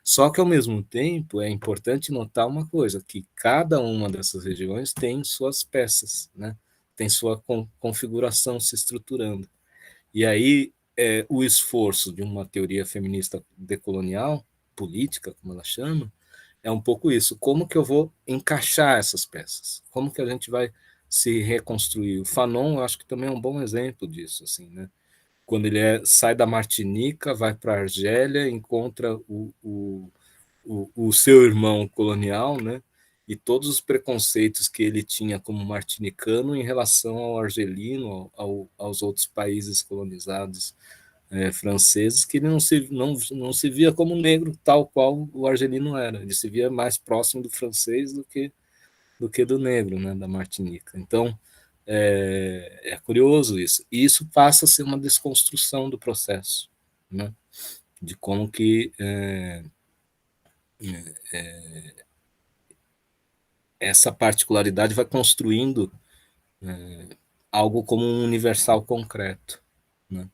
Só que, ao mesmo tempo, é importante notar uma coisa, que cada uma dessas regiões tem suas peças, né? Tem sua configuração se estruturando. E aí, o esforço de uma teoria feminista decolonial, política, como ela chama, é um pouco isso. Como que eu vou encaixar essas peças? Como que a gente vai se reconstruir? O Fanon, eu acho que também é um bom exemplo disso, assim, né? Quando ele sai da Martinica, vai para a Argélia, encontra o seu irmão colonial, né? E todos os preconceitos que ele tinha como martinicano em relação ao argelino, aos outros países colonizados franceses, que ele não se via como negro tal qual o argelino era. Ele se via mais próximo do francês do que do negro, né? Da Martinica. Então, é curioso isso. E isso passa a ser uma desconstrução do processo, né? De como que essa particularidade vai construindo algo como um universal concreto, né?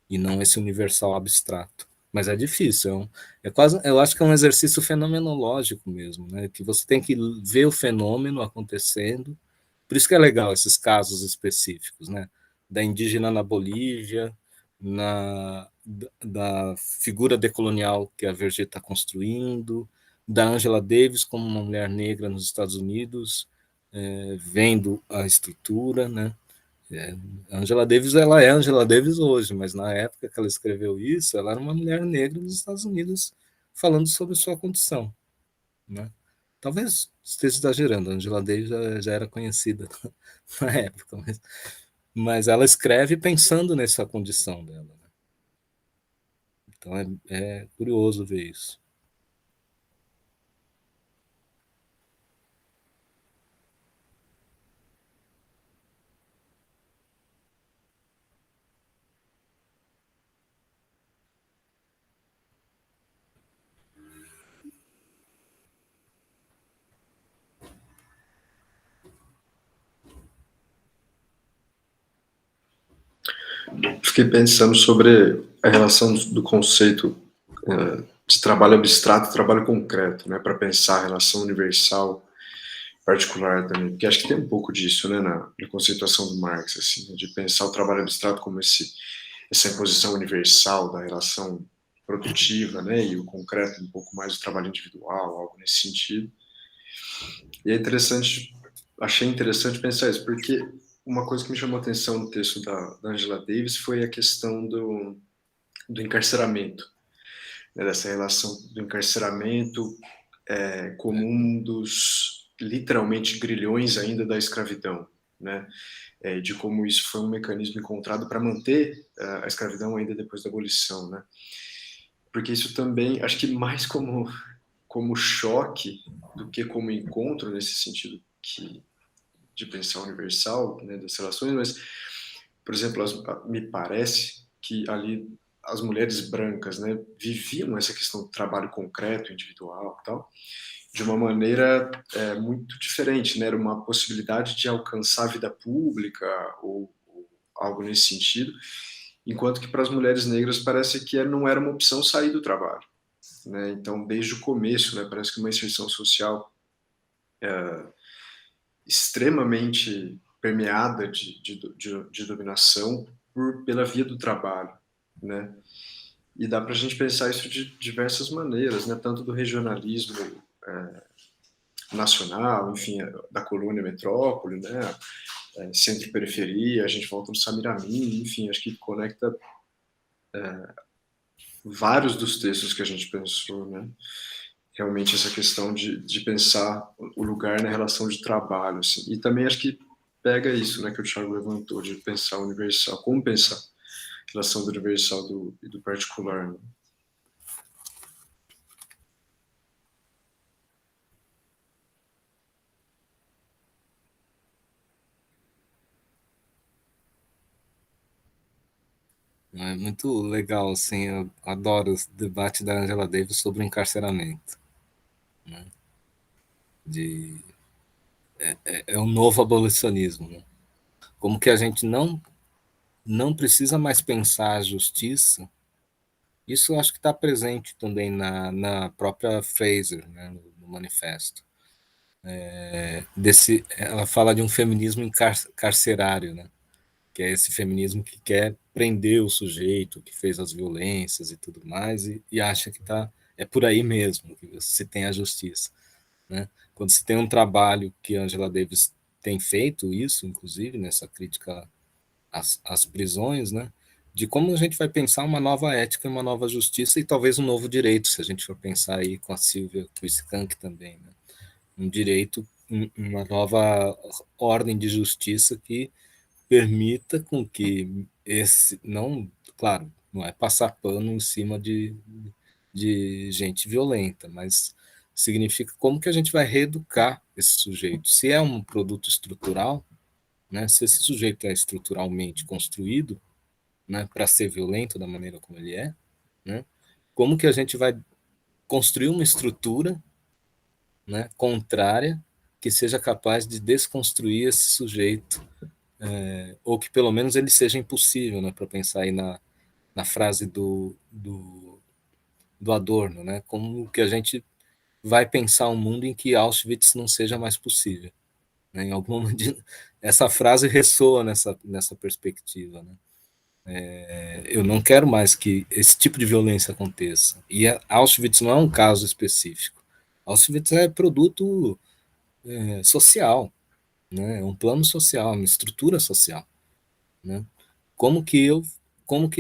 E não esse universal abstrato. Mas é difícil, quase, eu acho que é um exercício fenomenológico mesmo, né? Que você tem que ver o fenômeno acontecendo. Por isso que é legal esses casos específicos, né? Da indígena na Bolívia, da figura decolonial que a Verger está construindo, da Angela Davis como uma mulher negra nos Estados Unidos, vendo a estrutura, né? Angela Davis, ela é Angela Davis hoje, mas na época que ela escreveu isso, ela era uma mulher negra nos Estados Unidos falando sobre sua condição, né? Talvez esteja exagerando, a Angela Davis já era conhecida na época, mas ela escreve pensando nessa condição dela, né? Então é curioso ver isso. Fiquei pensando sobre a relação do conceito de trabalho abstrato e trabalho concreto, né, para pensar a relação universal particular também, porque acho que tem um pouco disso, né, na conceituação do Marx, assim, de pensar o trabalho abstrato como essa imposição universal da relação produtiva, né, e o concreto um pouco mais o trabalho individual, algo nesse sentido. E é interessante, achei interessante pensar isso, porque uma coisa que me chamou a atenção no texto da Angela Davis foi a questão do encarceramento, né, dessa relação do encarceramento como um dos, literalmente, grilhões ainda da escravidão, né, de como isso foi um mecanismo encontrado para manter a escravidão ainda depois da abolição, né, porque isso também, acho que mais como choque do que como encontro, nesse sentido de pensar universal, né, das relações, mas, por exemplo, me parece que ali as mulheres brancas, né, viviam essa questão do trabalho concreto, individual e tal, de uma maneira muito diferente, né, era uma possibilidade de alcançar a vida pública ou algo nesse sentido, enquanto que para as mulheres negras parece que não era uma opção sair do trabalho, né, então desde o começo, né, parece que uma inserção social extremamente permeada de dominação pela via do trabalho, né? E dá para a gente pensar isso de diversas maneiras, né? Tanto do regionalismo nacional, enfim, da colônia metrópole, né? Centro e periferia, a gente volta no Samiramin, enfim, acho que conecta vários dos textos que a gente pensou, né? Realmente essa questão de pensar o lugar na relação de trabalho, assim. E também acho que pega isso, né, que o Thiago levantou, de pensar o universal, como pensar a relação do universal e do particular, né? É muito legal, assim, eu adoro o debate da Angela Davis sobre o encarceramento, né? É um novo abolicionismo, né? Como que a gente não precisa mais pensar a justiça. Isso eu acho que está presente também na própria Fraser, né, no manifesto. Ela fala de um feminismo carcerário, né, que é esse feminismo que quer prender o sujeito que fez as violências e tudo mais, e acha que é por aí mesmo que se tem a justiça, né? Quando se tem um trabalho que Angela Davis tem feito isso, inclusive, nessa crítica às prisões, né? De como a gente vai pensar uma nova ética, uma nova justiça e talvez um novo direito, se a gente for pensar aí com a Silvia Kwiatkowski também, né? Um direito, uma nova ordem de justiça que permita com que não, claro, não é passar pano em cima de gente violenta, mas significa como que a gente vai reeducar esse sujeito. Se é um produto estrutural, né, se esse sujeito é estruturalmente construído, né, para ser violento da maneira como ele é, né, como que a gente vai construir uma estrutura, né, contrária que seja capaz de desconstruir esse sujeito, ou que pelo menos ele seja impossível, né, para pensar aí na frase do Adorno, né, como que a gente vai pensar um mundo em que Auschwitz não seja mais possível, né, em alguma medida, essa frase ressoa nessa perspectiva, né. Eu não quero mais que esse tipo de violência aconteça. E Auschwitz não é um caso específico. Auschwitz é produto social, né? É um plano social, uma estrutura social, né? Como que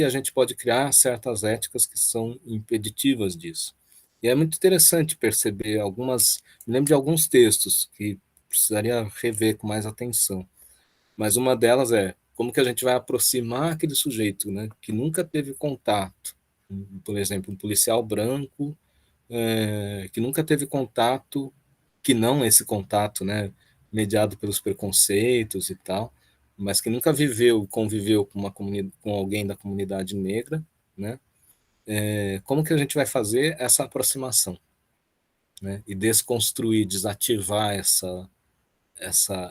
a gente pode criar certas éticas que são impeditivas disso? E é muito interessante perceber algumas... Me lembro de alguns textos que precisaria rever com mais atenção. Mas uma delas é como que a gente vai aproximar aquele sujeito, né, que nunca teve contato. Por exemplo, um policial branco que nunca teve contato, que não esse contato, né, mediado pelos preconceitos e tal, mas que nunca viveu, conviveu com uma com alguém da comunidade negra, né? Como que a gente vai fazer essa aproximação, né? E desconstruir, desativar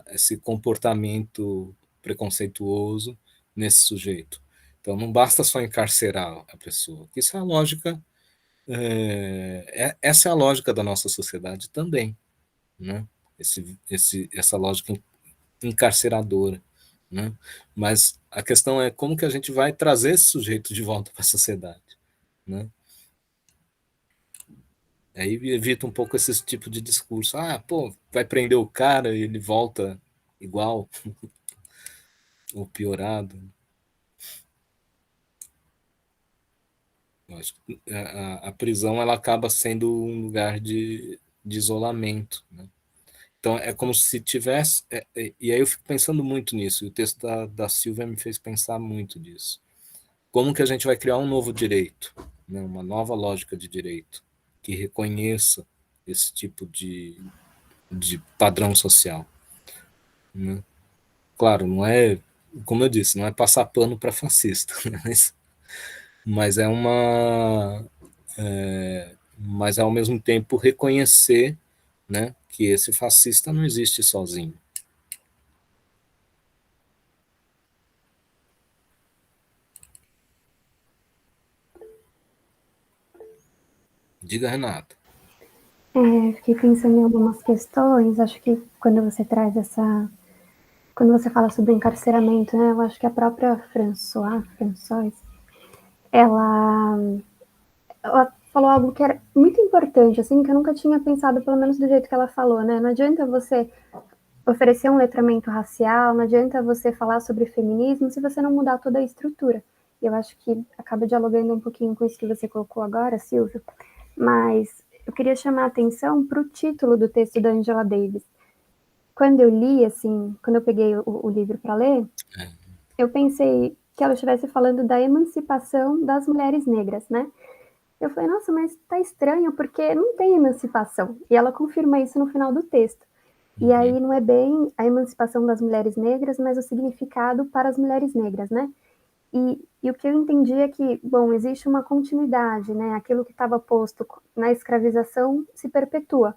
esse comportamento preconceituoso nesse sujeito. Então, não basta só encarcerar a pessoa. Isso é a lógica, essa é a lógica da nossa sociedade também, né? Essa lógica encarceradora, né? Mas a questão é como que a gente vai trazer esse sujeito de volta para a sociedade, né? Aí evita um pouco esse tipo de discurso. Ah, pô, vai prender o cara e ele volta igual ou piorado. Eu acho que a prisão ela acaba sendo um lugar de isolamento, né? Então é como se tivesse. E aí eu fico pensando muito nisso, e o texto da Silvia me fez pensar muito disso. Como que a gente vai criar um novo direito, né? Uma nova lógica de direito, que reconheça esse tipo de padrão social, né? Claro, não é, como eu disse, não é passar pano para fascista, mas é uma. Mas ao mesmo tempo reconhecer, né, que esse fascista não existe sozinho. Diga, Renata. Fiquei pensando em algumas questões, acho que quando você traz quando você fala sobre encarceramento, né, eu acho que a própria Françoise, ela falou algo que era muito importante, assim, que eu nunca tinha pensado, pelo menos do jeito que ela falou, né, não adianta você oferecer um letramento racial, não adianta você falar sobre feminismo se você não mudar toda a estrutura. E eu acho que acaba dialogando um pouquinho com isso que você colocou agora, Silvio, mas eu queria chamar a atenção para o título do texto da Angela Davis. Quando eu li, assim, quando eu peguei o livro para ler, eu pensei que ela estivesse falando da emancipação das mulheres negras, né? Eu falei, nossa, mas tá estranho, porque não tem emancipação. E ela confirma isso no final do texto. E aí não é bem a emancipação das mulheres negras, mas o significado para as mulheres negras, né? E o que eu entendi é que, bom, existe uma continuidade, né? Aquilo que estava posto na escravização se perpetua.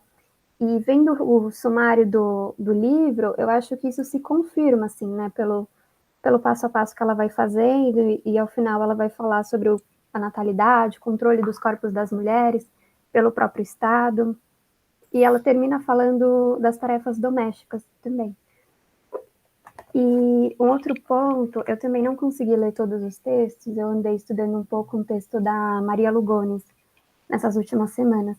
E vendo o sumário do livro, eu acho que isso se confirma, assim, né? Pelo passo a passo que ela vai fazendo, e ao final ela vai falar sobre a natalidade, o controle dos corpos das mulheres, pelo próprio Estado. E ela termina falando das tarefas domésticas também. E um outro ponto, eu também não consegui ler todos os textos, eu andei estudando um pouco um texto da Maria Lugones nessas últimas semanas.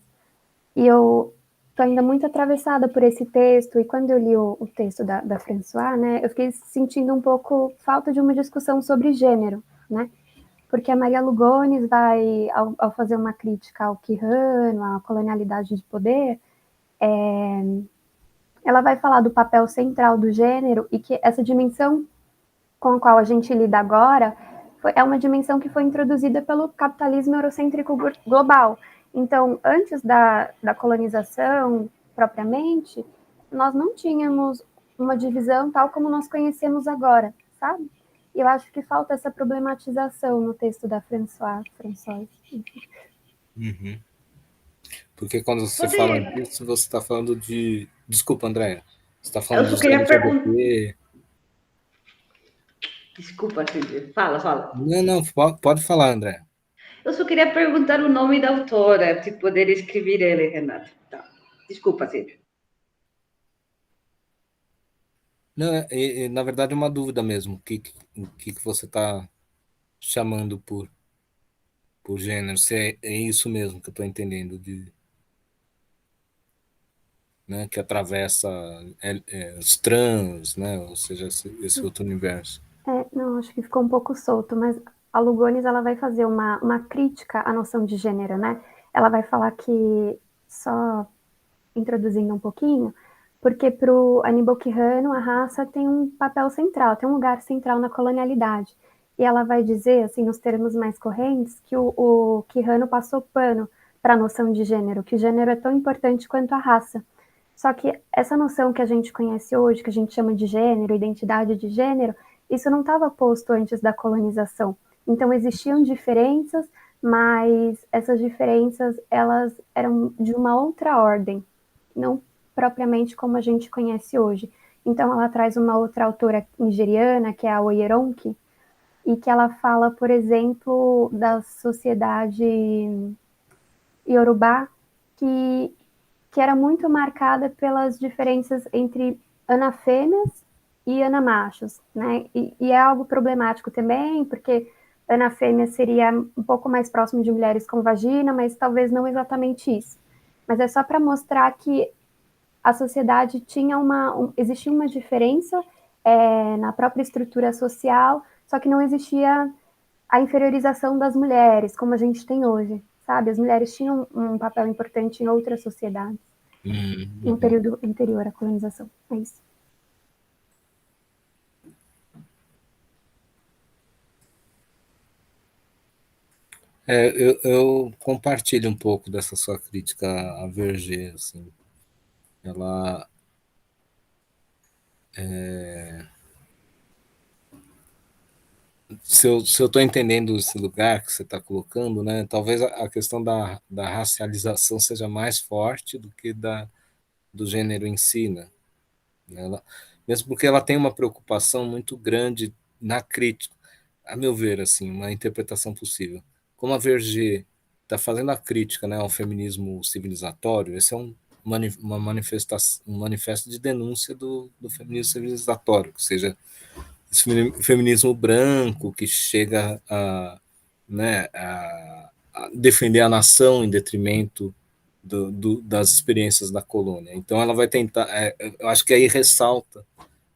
E eu tô ainda muito atravessada por esse texto, e quando eu li o texto da Françoise, né, eu fiquei sentindo um pouco falta de uma discussão sobre gênero, né? Porque a Maria Lugones vai, ao fazer uma crítica ao Quirrano, à colonialidade de poder, ela vai falar do papel central do gênero e que essa dimensão com a qual a gente lida agora é uma dimensão que foi introduzida pelo capitalismo eurocêntrico global. Então, antes da colonização propriamente, nós não tínhamos uma divisão tal como nós conhecemos agora, sabe? E eu acho que falta essa problematização no texto da Françoise. Uhum. Porque quando você fala disso, você está falando de... Desculpa, Andréa. Você está falando dos LGBT... Desculpa, Silvia. Fala. Não, pode falar, André. Eu só queria perguntar o nome da autora, se poder escrever ele, Renato. Tá. Desculpa, Silvia. Não, na verdade é uma dúvida mesmo. O que você está chamando por gênero? Se é isso mesmo que eu estou entendendo, né, que atravessa os trans, né, ou seja, esse outro universo. Não, acho que ficou um pouco solto, mas a Lugones ela vai fazer uma crítica à noção de gênero, né? ela vai falar que, só introduzindo um pouquinho, porque para o Aníbal Quijano a raça tem um papel central, tem um lugar central na colonialidade. E ela vai dizer, assim, nos termos mais correntes, que o Quijano passou pano para a noção de gênero, que o gênero é tão importante quanto a raça. Só que essa noção que a gente conhece hoje, que a gente chama de gênero, identidade de gênero, isso não estava posto antes da colonização. Então existiam diferenças, mas essas diferenças elas eram de uma outra ordem, não propriamente como a gente conhece hoje. Então ela traz uma outra autora nigeriana, que é a Oyeronki, e que ela fala, por exemplo, da sociedade Yorubá, que era muito marcada pelas diferenças entre anafêmeas e anamachos, né? E é algo problemático também, porque anafêmea seria um pouco mais próximo de mulheres com vagina, mas talvez não exatamente isso. Mas é só para mostrar que a sociedade tinha existia uma diferença na própria estrutura social, só que não existia a inferiorização das mulheres, como a gente tem hoje, sabe? As mulheres tinham um papel importante em outras sociedades, no período anterior à colonização. É isso. Eu compartilho um pouco dessa sua crítica a Verger, assim. Ela se eu estou entendendo esse lugar que você está colocando, né, talvez a questão da racialização seja mais forte do que do gênero em si, né? Ela, mesmo porque ela tem uma preocupação muito grande na crítica, a meu ver, assim, uma interpretação possível. Como a Verger está fazendo a crítica, né, ao feminismo civilizatório, esse é uma manifestação, um manifesto de denúncia do feminismo civilizatório, que seja esse feminismo branco que chega né, a defender a nação em detrimento das experiências da colônia. Então ela vai tentar, eu acho que aí ressalta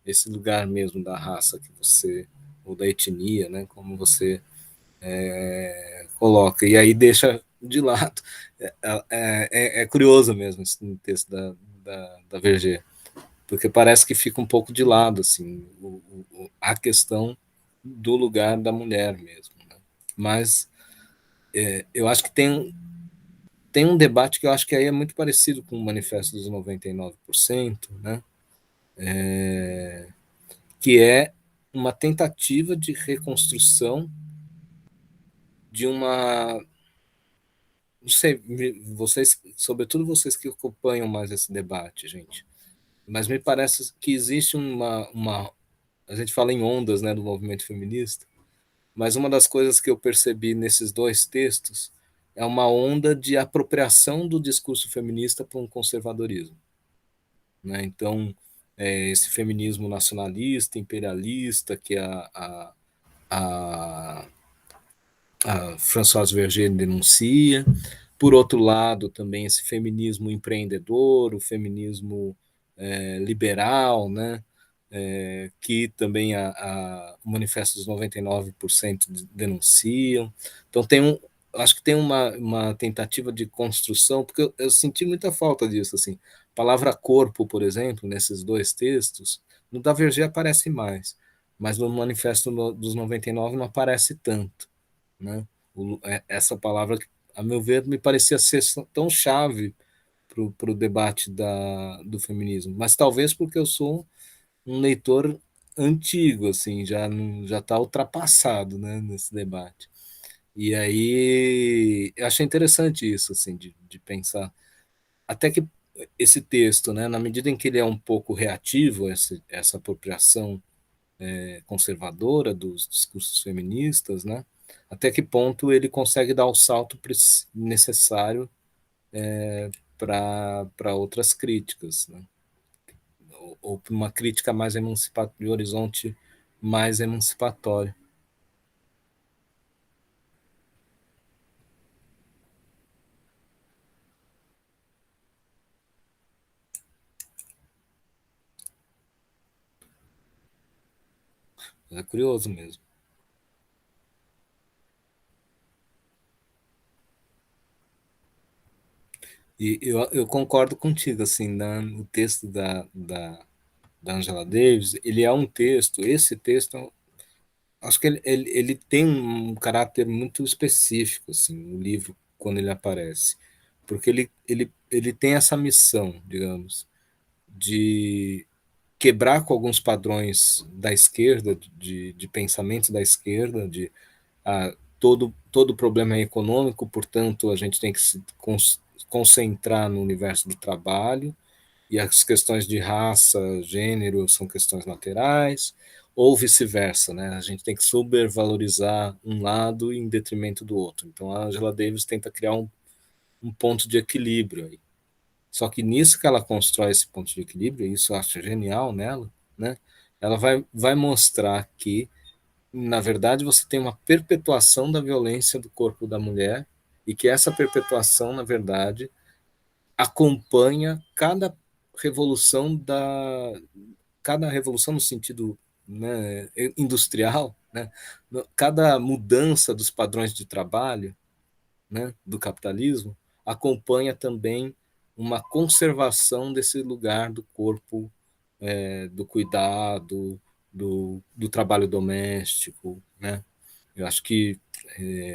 esse lugar mesmo da raça que você, ou da etnia, né, como você coloca, e aí deixa de lado. É curioso mesmo esse texto da Verger, porque parece que fica um pouco de lado assim a questão do lugar da mulher mesmo, né? Mas eu acho que tem um debate que eu acho que aí é muito parecido com o Manifesto dos 99%, né? Que é uma tentativa de reconstrução de uma, não sei, vocês, sobretudo vocês que acompanham mais esse debate, gente, mas me parece que existe a gente fala em ondas, né, do movimento feminista, mas uma das coisas que eu percebi nesses dois textos é uma onda de apropriação do discurso feminista para um conservadorismo, né? Então, esse feminismo nacionalista, imperialista, que a, a Françoise Verger denuncia. Por outro lado, também esse feminismo empreendedor, o feminismo liberal, né? Que também o Manifesto dos 99% denunciam. Então, acho que tem uma tentativa de construção, porque eu senti muita falta disso. Assim. A palavra corpo, por exemplo, nesses dois textos, no da Verger aparece mais, mas no Manifesto dos 99 não aparece tanto. Né? Essa palavra, a meu ver, me parecia ser tão chave para o debate do feminismo, mas talvez porque eu sou um leitor antigo, assim, já está ultrapassado, né, nesse debate. E aí eu achei interessante isso, assim, de pensar até que esse texto, né, na medida em que ele é um pouco reativo, essa apropriação conservadora dos discursos feministas, né, até que ponto ele consegue dar o salto necessário para outras críticas, né? Ou para uma crítica mais emancipatória, de horizonte mais emancipatório. É curioso mesmo. E eu concordo contigo, assim, o texto da Angela Davis, ele é um texto, esse texto, acho que ele tem um caráter muito específico, assim, no livro, quando ele aparece, porque ele tem essa missão, digamos, de quebrar com alguns padrões da esquerda, de pensamento da esquerda, de todo problema é econômico, portanto, a gente tem que se concentrar no universo do trabalho, e as questões de raça, gênero são questões laterais, ou vice-versa, né? A gente tem que supervalorizar um lado em detrimento do outro. Então, a Angela Davis tenta criar um ponto de equilíbrio aí. Só que nisso que ela constrói esse ponto de equilíbrio, e isso eu acho genial nela, né? Ela vai mostrar que, na verdade, você tem uma perpetuação da violência do corpo da mulher e que essa perpetuação, na verdade, acompanha revolução cada revolução no sentido, né, industrial, né? Cada mudança dos padrões de trabalho, né, do capitalismo acompanha também uma conservação desse lugar do corpo, do cuidado, do trabalho doméstico, né? Eu acho que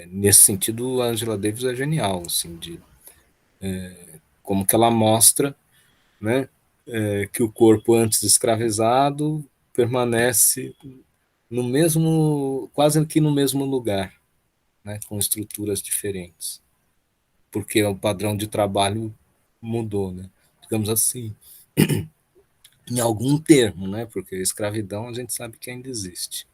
nesse sentido a Angela Davis é genial, assim, de como que ela mostra, né, que o corpo antes escravizado permanece no mesmo, quase que no mesmo lugar, né, com estruturas diferentes, porque o padrão de trabalho mudou, né, digamos assim, em algum termo, né, porque a escravidão a gente sabe que ainda existe.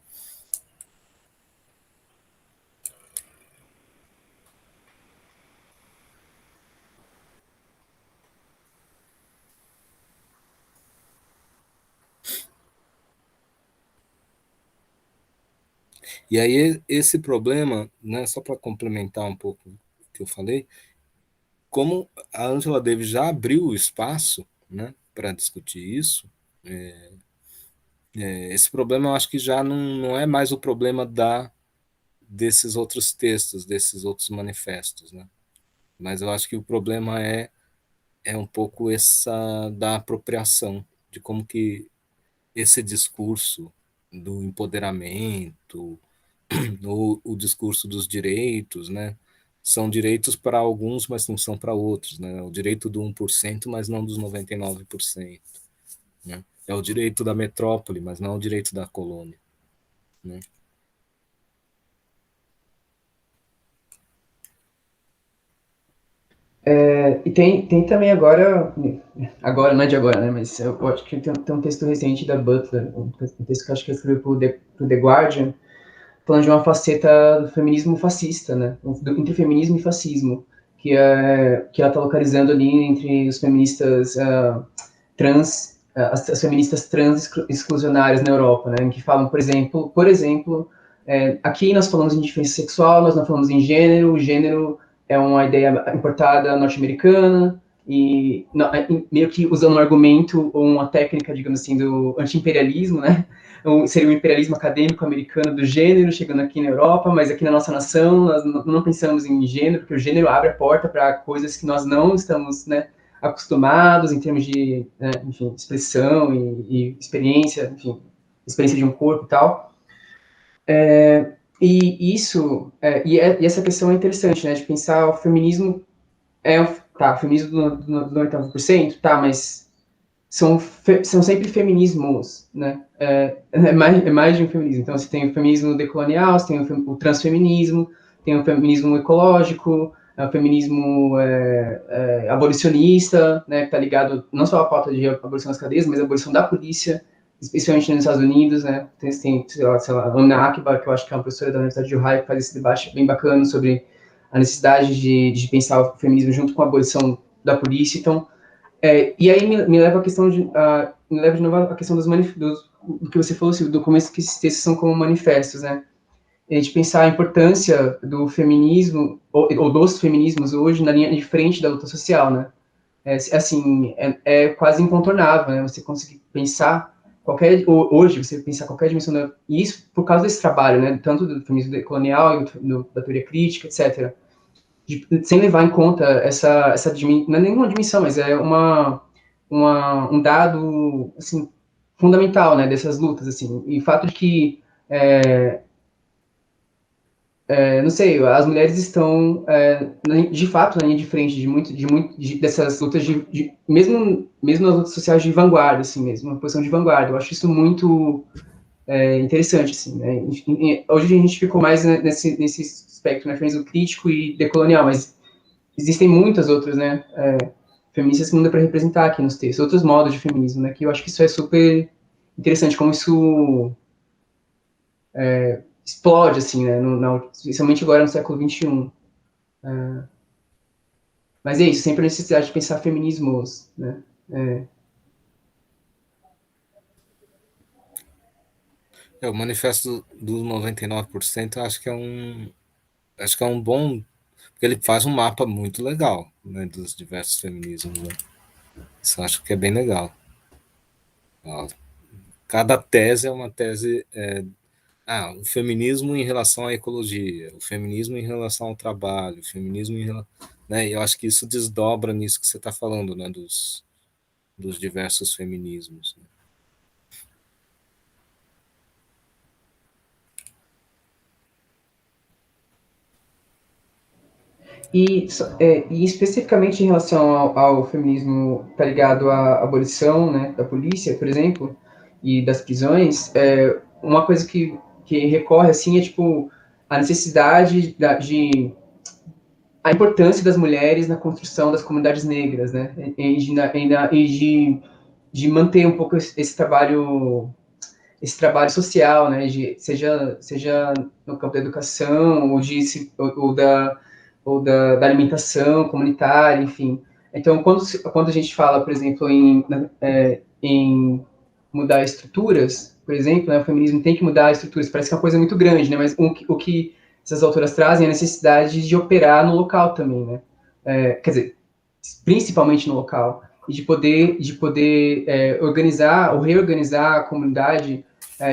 E aí esse problema, né, só para complementar um pouco o que eu falei, como a Angela Davis já abriu o espaço, né, para discutir isso, esse problema eu acho que já não é mais o problema desses outros textos, desses outros manifestos, né? Mas eu acho que o problema é um pouco essa da apropriação, de como que esse discurso do empoderamento, o discurso dos direitos, né? São direitos para alguns, mas não são para outros, né? O direito do 1%, mas não dos 99%, né? É o direito da metrópole, mas não o direito da colônia, né? E tem também agora não é de agora, né, mas eu acho que tem um texto recente da Butler, um texto que eu acho que eu escrevi pro The Guardian, falando de uma faceta do feminismo fascista, né, entre feminismo e fascismo, que ela está localizando ali entre os feministas trans, as feministas trans exclusionárias na Europa, né, em que falam, por exemplo, aqui nós falamos em diferença sexual, nós não falamos em gênero, o gênero é uma ideia importada norte-americana, e meio que usando um argumento ou uma técnica, digamos assim, do anti-imperialismo, né? Seria o imperialismo acadêmico americano do gênero, chegando aqui na Europa, mas aqui na nossa nação nós não pensamos em gênero, porque o gênero abre a porta para coisas que nós não estamos, né, acostumados em termos de, né, enfim, expressão e experiência, enfim, experiência de um corpo e tal. E isso, e essa questão é interessante, né, de pensar o feminismo, o feminismo do 90%, tá, mas são sempre feminismos, né, é mais de um feminismo. Então, você tem o feminismo decolonial, você tem o transfeminismo, tem o feminismo ecológico, o feminismo abolicionista, né, que está ligado não só à pauta de abolição das cadeias, mas à abolição da polícia, especialmente nos Estados Unidos, né, tem sei lá, a Amina Akbar, que eu acho que é uma professora da Universidade de Ohio, que faz esse debate bem bacana sobre a necessidade de pensar o feminismo junto com a abolição da polícia. Então, e aí me leva a questão me leva de novo a questão do que você falou, do começo, que esses textos são como manifestos, né? A gente pensar a importância do feminismo, ou dos feminismos hoje, na linha de frente da luta social, né? Assim, é quase incontornável, né? Você conseguir pensar hoje, você pensar qualquer dimensão e isso por causa desse trabalho, né? Tanto do feminismo colonial, da teoria crítica, etc., sem levar em conta não é nenhuma dimensão, mas é um dado, assim, fundamental, né, dessas lutas, assim, e o fato de que, não sei, as mulheres estão, de fato, na linha de frente dessas lutas, mesmo nas lutas sociais de vanguarda, assim mesmo, uma posição de vanguarda. Eu acho isso muito interessante, assim, né? Hoje a gente ficou mais nesse espectro, né, feminismo crítico e decolonial, mas existem muitas outras, né, feministas que não dá para representar aqui nos textos, outros modos de feminismo, né, que eu acho que isso é super interessante, como isso explode, assim, né, especialmente agora no século XXI. Mas é isso, sempre a necessidade de pensar feminismos, né. O manifesto dos 99%, eu acho que é um bom, porque ele faz um mapa muito legal, né, dos diversos feminismos, né? Isso eu acho que é bem legal. Cada tese é uma tese, o feminismo em relação à ecologia, o feminismo em relação ao trabalho, o feminismo né, e eu acho que isso desdobra nisso que você está falando, né, dos diversos feminismos, né? E especificamente em relação ao feminismo tá ligado à abolição, né, da polícia, por exemplo, e das prisões, uma coisa que recorre, assim, é, tipo, a necessidade a importância das mulheres na construção das comunidades negras, né, e de manter um pouco esse trabalho social, né, seja no campo da educação ou da alimentação comunitária, enfim. Então, quando a gente fala, por exemplo, em mudar estruturas, por exemplo, né, o feminismo tem que mudar estruturas, parece que é uma coisa muito grande, né, mas o que essas autoras trazem é a necessidade de operar no local também, né, quer dizer, principalmente no local, e de poder organizar ou reorganizar a comunidade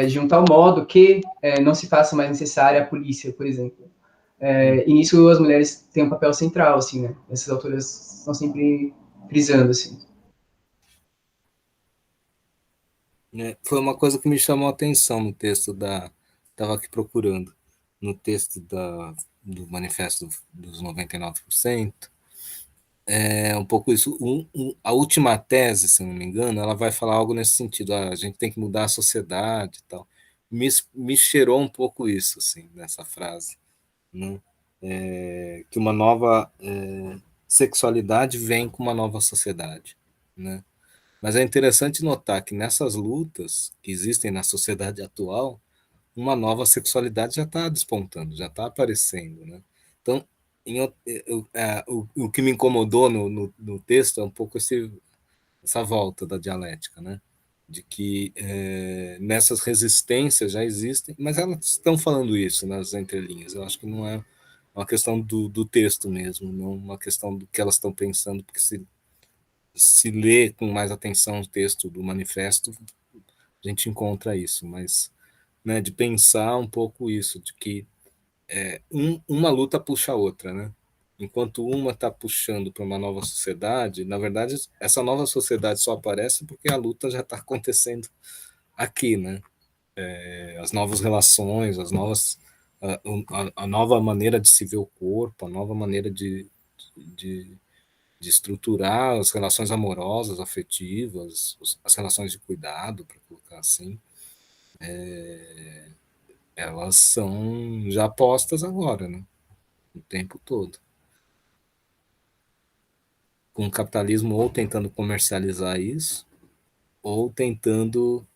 de um tal modo que não se faça mais necessária a polícia, por exemplo. E nisso as mulheres têm um papel central, assim, né? Essas autoras estão sempre frisando, assim. Foi uma coisa que me chamou a atenção no texto estava aqui procurando, no texto do Manifesto dos 99%, um pouco isso. A última tese, se não me engano, ela vai falar algo nesse sentido, a gente tem que mudar a sociedade e tal. Me cheirou um pouco isso, assim, nessa frase, né? Que uma nova sexualidade vem com uma nova sociedade, né? Mas é interessante notar que nessas lutas que existem na sociedade atual, uma nova sexualidade já está despontando, já está aparecendo, né? Então, o que me incomodou no texto é um pouco essa volta da dialética, né? De que nessas resistências já existem, mas elas estão falando isso nas entrelinhas. Eu acho que não é uma questão do texto mesmo, não uma questão do que elas estão pensando, porque se lê com mais atenção o texto do manifesto, a gente encontra isso, mas, né, de pensar um pouco isso, de que uma luta puxa a outra, né? Enquanto uma está puxando para uma nova sociedade, na verdade, essa nova sociedade só aparece porque a luta já está acontecendo aqui, né? As novas relações, a nova maneira de se ver o corpo, a nova maneira de estruturar as relações amorosas, afetivas, as relações de cuidado, para colocar assim, elas são já postas agora, né? O tempo todo. Com o capitalismo ou tentando comercializar isso, ou tentando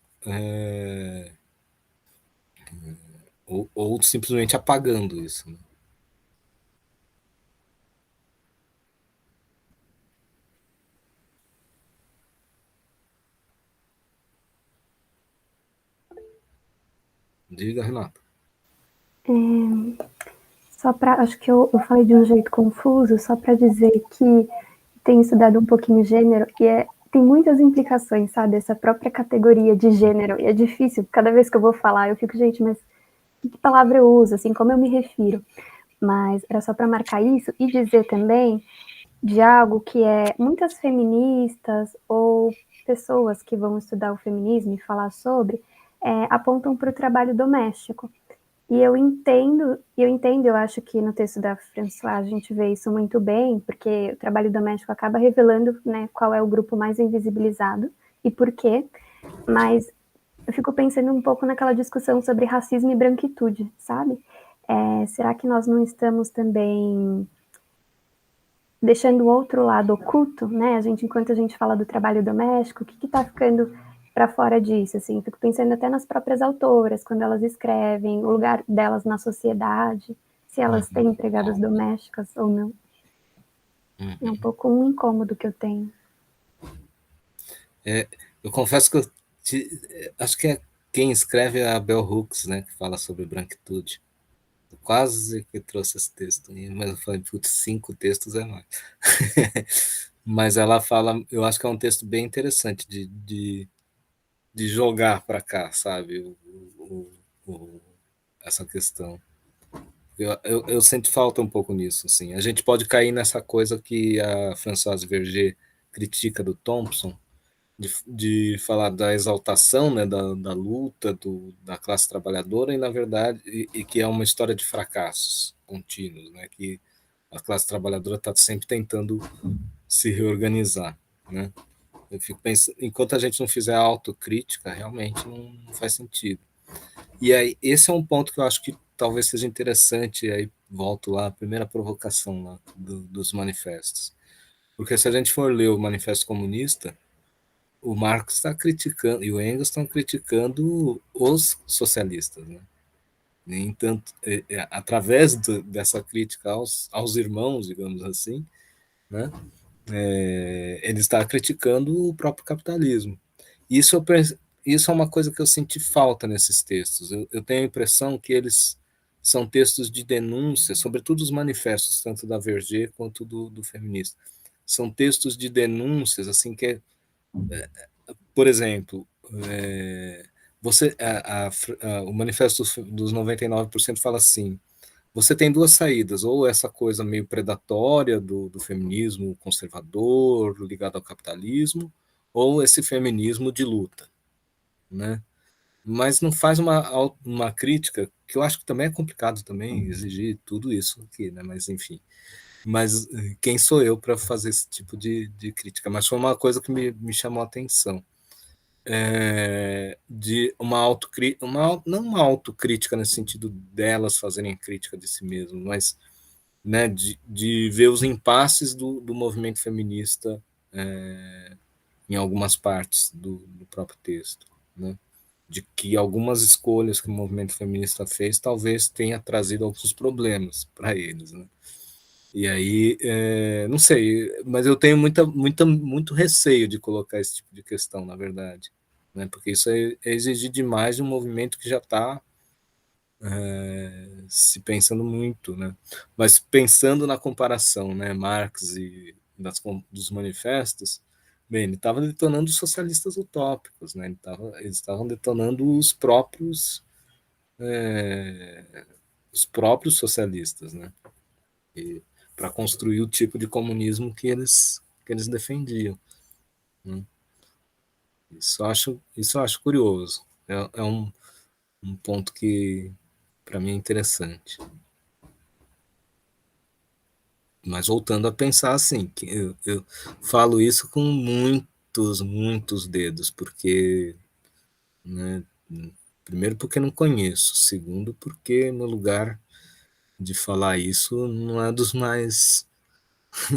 ou simplesmente apagando isso, né? Diga, Renata. Só para, acho que eu falei de um jeito confuso, só para dizer que tenho estudado um pouquinho gênero e tem muitas implicações, sabe? Essa própria categoria de gênero, e é difícil, cada vez que eu vou falar, eu fico, gente, mas que palavra eu uso, assim, como eu me refiro? mas era só para marcar isso e dizer também de algo que muitas feministas ou pessoas que vão estudar o feminismo e falar sobre apontam para o trabalho doméstico. E eu entendo, eu acho que no texto da Françoise a gente vê isso muito bem, porque o trabalho doméstico acaba revelando, né, qual é o grupo mais invisibilizado e por quê, mas eu fico pensando um pouco naquela discussão sobre racismo e branquitude, sabe? Será que nós não estamos também deixando o outro lado oculto, né? Enquanto a gente fala do trabalho doméstico, o que está ficando para fora disso? Assim, fico pensando até nas próprias autoras, quando elas escrevem, o lugar delas na sociedade, se elas têm empregadas domésticas ou não. É um pouco um incômodo que eu tenho. Eu confesso que acho que quem escreve é a Bell Hooks, né, que fala sobre branquitude. Eu quase que trouxe esse texto, mas eu falei, putz, 5 textos é mais. Mas ela fala, eu acho que é um texto bem interessante de jogar para cá, sabe, essa questão. Eu sinto falta um pouco nisso, assim. A gente pode cair nessa coisa que a Françoise Verger critica do Thompson, de falar da exaltação, né, da luta da classe trabalhadora, e na verdade e que é uma história de fracassos contínuos, né, que a classe trabalhadora está sempre tentando se reorganizar, né. Eu fico pensando, enquanto a gente não fizer autocrítica, realmente não faz sentido. E aí esse é um ponto que eu acho que talvez seja interessante, aí volto lá, a primeira provocação lá dos manifestos, porque se a gente for ler o Manifesto Comunista, o Marx está criticando e o Engels estão criticando os socialistas, né? Nem tanto através dessa crítica aos irmãos, digamos assim, né? Ele está criticando o próprio capitalismo. Isso é uma coisa que eu senti falta nesses textos. Eu tenho a impressão que eles são textos de denúncia, sobretudo os manifestos, tanto da Verger quanto do feminista. São textos de denúncias, assim, por exemplo, o manifesto dos 99% fala assim: você tem 2 saídas, ou essa coisa meio predatória do feminismo conservador, ligado ao capitalismo, ou esse feminismo de luta, né? Mas não faz uma crítica, que eu acho que também é complicado também exigir tudo isso aqui, né? Mas enfim. Mas quem sou eu para fazer esse tipo de crítica? Mas foi uma coisa que me chamou a atenção. De não uma autocrítica nesse sentido delas fazerem crítica de si mesmas, mas, né, de ver os impasses do movimento feminista em algumas partes do próprio texto, né? De que algumas escolhas que o movimento feminista fez talvez tenha trazido alguns problemas para eles, né? E aí, não sei, mas eu tenho muito receio de colocar esse tipo de questão, na verdade, né? Porque isso é exigir demais de um movimento que já está se pensando muito, né? Mas pensando na comparação, né, Marx e dos manifestos, bem, ele estava detonando os socialistas utópicos, né? Eles estavam detonando os próprios socialistas, né? Para construir o tipo de comunismo que eles defendiam, né? Isso eu acho curioso. É um ponto que para mim é interessante. Mas voltando a pensar assim, que eu falo isso com muitos dedos, porque, né, primeiro porque não conheço, segundo porque meu lugar de falar isso não é dos mais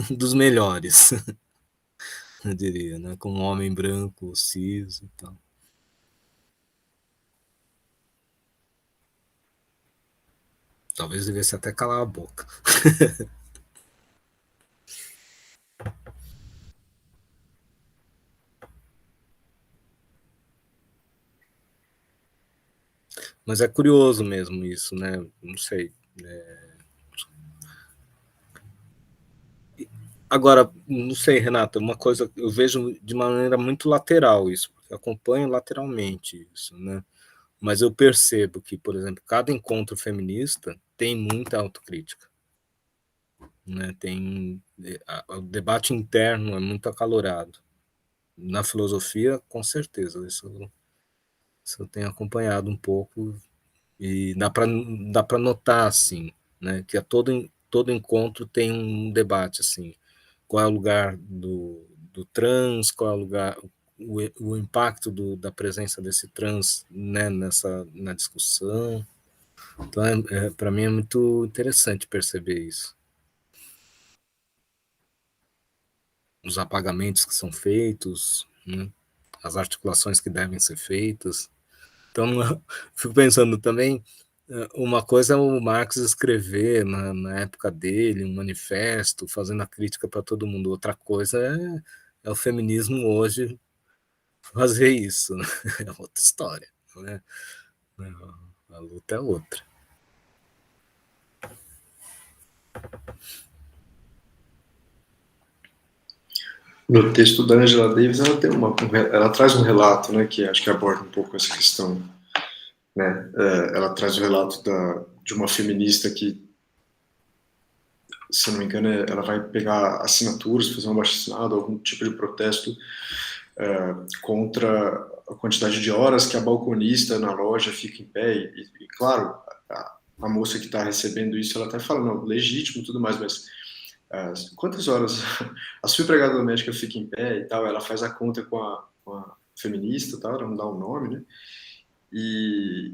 dos melhores, eu diria, né, como um homem branco, cis e tal. Talvez devesse até calar a boca. Mas é curioso mesmo isso, né? Não sei. Agora, não sei, Renato, uma coisa eu vejo de maneira muito lateral isso, porque acompanho lateralmente isso, né? Mas eu percebo que, por exemplo, cada encontro feminista tem muita autocrítica, né? O debate interno é muito acalorado. Na filosofia, com certeza, isso eu tenho acompanhado um pouco, e dá para notar, assim, né, que a todo encontro tem um debate, assim, qual é o lugar do trans, qual é o lugar, o impacto da presença desse trans, né, na discussão. Então, para mim é muito interessante perceber isso. Os apagamentos que são feitos, né, as articulações que devem ser feitas. Então, fico pensando também, uma coisa é o Marx escrever na época dele um manifesto fazendo a crítica para todo mundo, outra coisa é o feminismo hoje fazer isso, né? É outra história, né? A luta é outra. No texto da Angela Davis, ela traz um relato, né, que acho que aborda um pouco essa questão, né? Ela traz o relato de uma feminista que, se não me engano, ela vai pegar assinaturas, fazer um abaixo-assinado, algum tipo de protesto contra a quantidade de horas que a balconista na loja fica em pé. E claro, a moça que está recebendo isso, ela até fala, não, legítimo e tudo mais, mas quantas horas a sua empregada doméstica fica em pé e tal, ela faz a conta com a feminista, tal, ela não dá o nome, né? E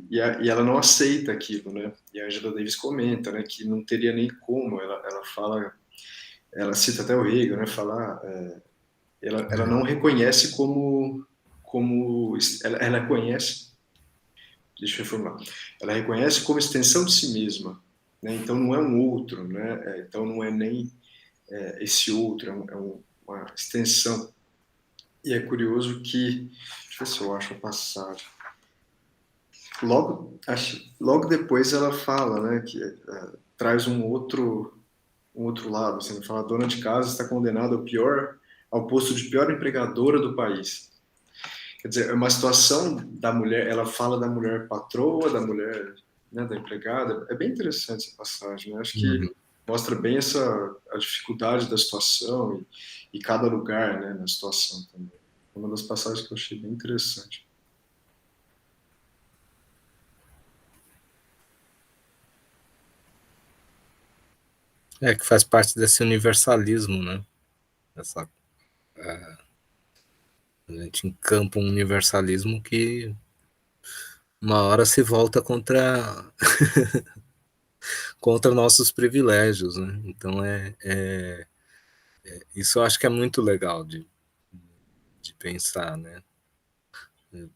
ela não aceita aquilo, né? E a Angela Davis comenta, né, que não teria nem como, ela fala, ela cita até o Hegel, né, falar, ela não reconhece ela conhece, deixa eu reformular, ela reconhece como extensão de si mesma, né? Então não é um outro, né? Então não é nem esse outro, uma extensão. E é curioso que, deixa eu ver se eu acho a passagem. Logo depois ela fala, né, que traz um outro lado, assim, fala, a dona de casa está condenada ao posto de pior empregadora do país. Quer dizer, é uma situação da mulher, ela fala da mulher patroa, da mulher, né, da empregada. É bem interessante essa passagem, né? Acho que mostra bem a dificuldade da situação e cada lugar, né, na situação também. É uma das passagens que eu achei bem interessante. Que faz parte desse universalismo, né? A gente encampa um universalismo que uma hora se volta contra nossos privilégios, né? Então isso eu acho que é muito legal de pensar, né? Eu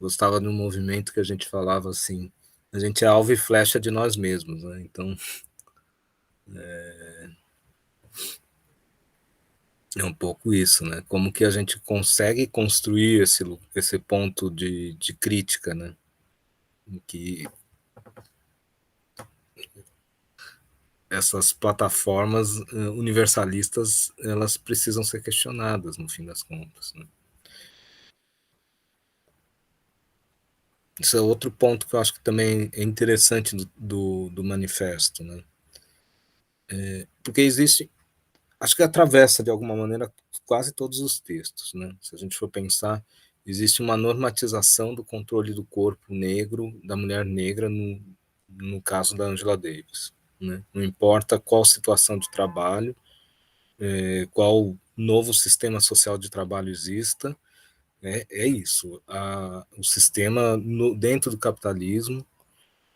gostava de um movimento que a gente falava assim, a gente é alvo e flecha de nós mesmos, né? Então é um pouco isso, né? Como que a gente consegue construir esse ponto de crítica, né? Em que essas plataformas universalistas, elas precisam ser questionadas, no fim das contas, né? Isso é outro ponto que eu acho que também é interessante do manifesto, né? Porque existe, acho que atravessa de alguma maneira quase todos os textos, né? Se a gente for pensar, existe uma normatização do controle do corpo negro, da mulher negra, no caso da Angela Davis, né? Não importa qual situação de trabalho, qual novo sistema social de trabalho exista, é isso. O sistema dentro do capitalismo,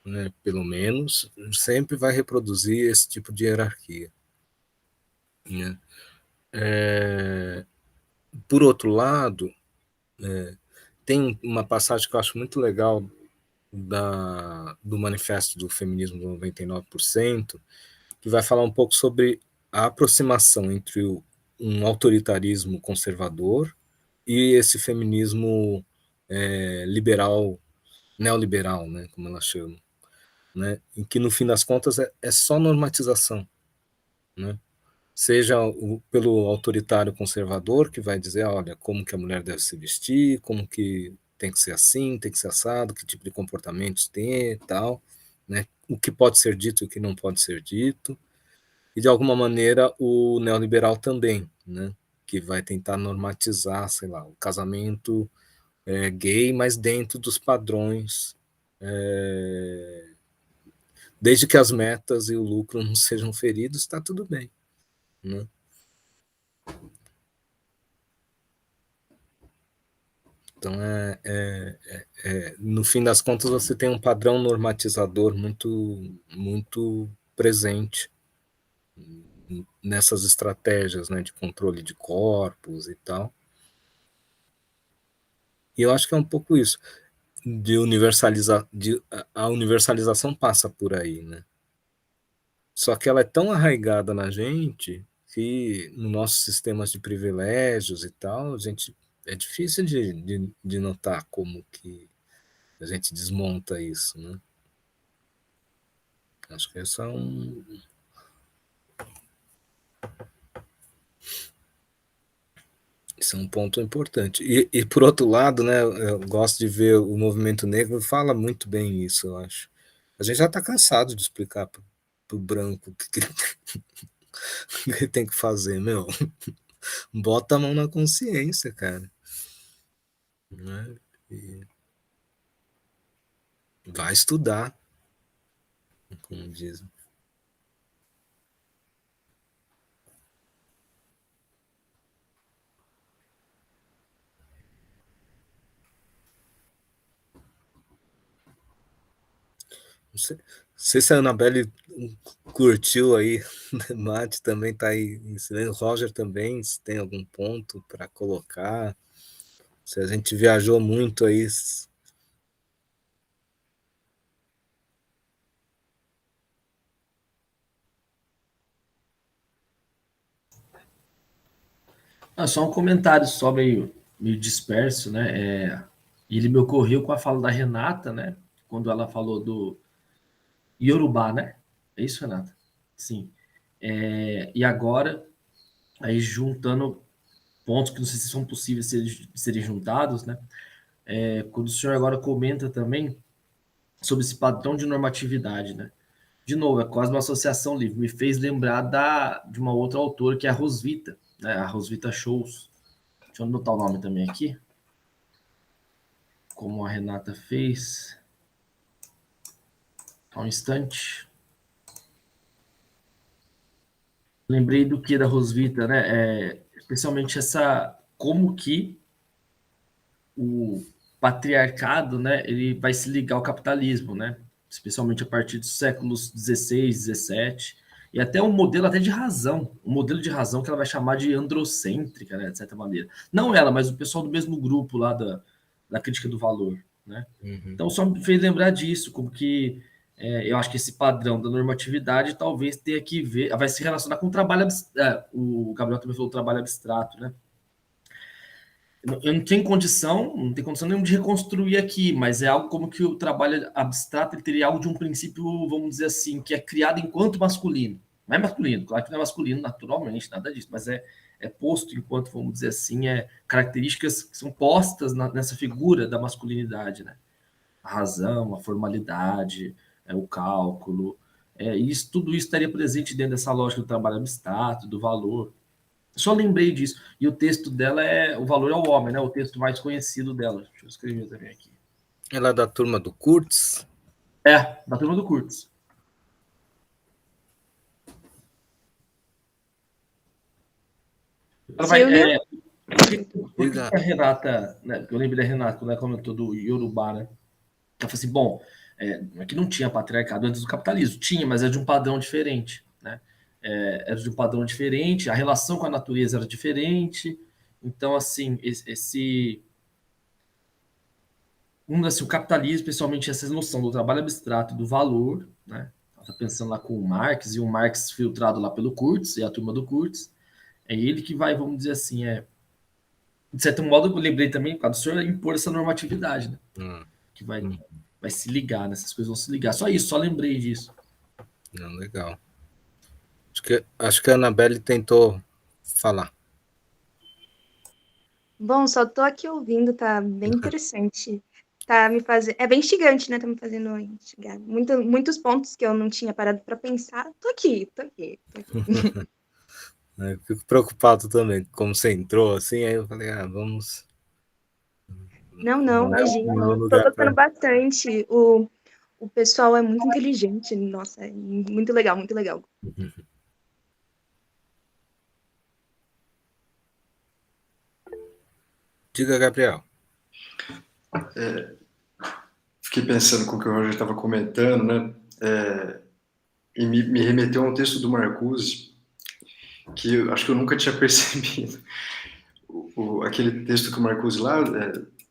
né, pelo menos, sempre vai reproduzir esse tipo de hierarquia, né? Por outro lado, tem uma passagem que eu acho muito legal do Manifesto do Feminismo do 99%, que vai falar um pouco sobre a aproximação entre um autoritarismo conservador e esse feminismo liberal, neoliberal, né, como ela chama, né, em que no fim das contas é só normatização, né? Seja pelo autoritário conservador, que vai dizer, olha, como que a mulher deve se vestir, como que tem que ser assim, tem que ser assado, que tipo de comportamentos tem e tal, né? O que pode ser dito e o que não pode ser dito. e de alguma maneira o neoliberal também, né? Que vai tentar normatizar, sei lá, o casamento gay, mas dentro dos padrões, desde que as metas e o lucro não sejam feridos, está tudo bem, né? Então, no fim das contas, você tem um padrão normatizador muito presente nessas estratégias, né, de controle de corpos e tal. E eu acho que é um pouco isso. A universalização passa por aí, né? Só que ela é tão arraigada na gente que nos nossos sistemas de privilégios e tal, a gente é difícil de notar como que a gente desmonta isso, né? Acho que esse é um ponto importante. E por outro lado, né, eu gosto de ver o movimento negro fala muito bem isso, eu acho. A gente já está cansado de explicar para o branco o que ele tem que fazer, meu. Bota a mão na consciência, cara. Né? E vai estudar, como dizem. Não sei se a Anabelle curtiu aí, o debate também está aí em silêncio. Roger também, se tem algum ponto para colocar. Se a gente viajou muito aí. Só um comentário só meio disperso, né? Ele me ocorreu com a fala da Renata, né? Quando ela falou do Yorubá, né? É isso, Renata? Sim. E agora, aí juntando pontos que não sei se são possíveis de serem juntados, né? Quando o senhor agora comenta também sobre esse padrão de normatividade, né? De novo, é quase uma associação livre. Me fez lembrar de uma outra autora, que é a Roswitha, né? A Roswitha Shows. Deixa eu anotar o nome também aqui. Como a Renata fez. Só um instante. Lembrei do que da Roswitha, né? Especialmente como que o patriarcado, né? Ele vai se ligar ao capitalismo, né? Especialmente a partir dos séculos 16, 17, e até um modelo até de razão, um modelo de razão que ela vai chamar de androcêntrica, né? De certa maneira. Não ela, mas o pessoal do mesmo grupo lá da crítica do valor, né? Uhum. Então só me fez lembrar disso, como que eu acho que esse padrão da normatividade talvez tenha que ver, vai se relacionar com o trabalho o Gabriel também falou trabalho abstrato, né? Eu não tenho condição nenhuma de reconstruir aqui, mas é algo como que o trabalho abstrato ele teria algo de um princípio, vamos dizer assim, que é criado enquanto masculino. Não é masculino, claro que não é masculino naturalmente, nada disso, mas é posto enquanto, vamos dizer assim, características que são postas nessa figura da masculinidade, né? A razão, a formalidade, o cálculo, tudo isso estaria presente dentro dessa lógica do trabalho abstrato, do valor. Só lembrei disso. E o texto dela O Valor ao Homem, né? O texto mais conhecido dela. Deixa eu escrever também aqui. Ela é da turma do Kurtz? Da turma do Kurtz. Ela vai. Por que a Renata, né? Eu lembrei da Renata quando ela comentou do Yorubá, né? Ela falou assim: bom, aqui não tinha patriarcado antes do capitalismo. Tinha, mas era de um padrão diferente, né? Era de um padrão diferente, a relação com a natureza era diferente. Então, assim, o capitalismo, especialmente essa noção do trabalho abstrato do valor, né? Está pensando lá com o Marx, e o Marx filtrado lá pelo Kurtz, e a turma do Kurtz, é ele que vai, vamos dizer assim, de certo modo, eu lembrei também, por causa do senhor, impor essa normatividade, né? Que vai se ligar, né? Essas coisas vão se ligar. Só isso, só lembrei disso. Não, legal. Acho que a Anabelle tentou falar. Bom, só tô aqui ouvindo, tá bem interessante. tá me fazendo... É bem instigante, né? Tá me fazendo instigar. Muitos pontos que eu não tinha parado para pensar. Tô aqui. Eu fico preocupado também, como você entrou, assim, aí eu falei, vamos... Não, Não é imagina. um Tô lugar gostando para... bastante. O pessoal é muito inteligente. Nossa, é muito legal, muito legal. Diga, Gabriel. Fiquei pensando com o que o Roger estava comentando, né? E me remeteu a um texto do Marcuse, que eu acho que eu nunca tinha percebido. Aquele texto que o Marcuse lá,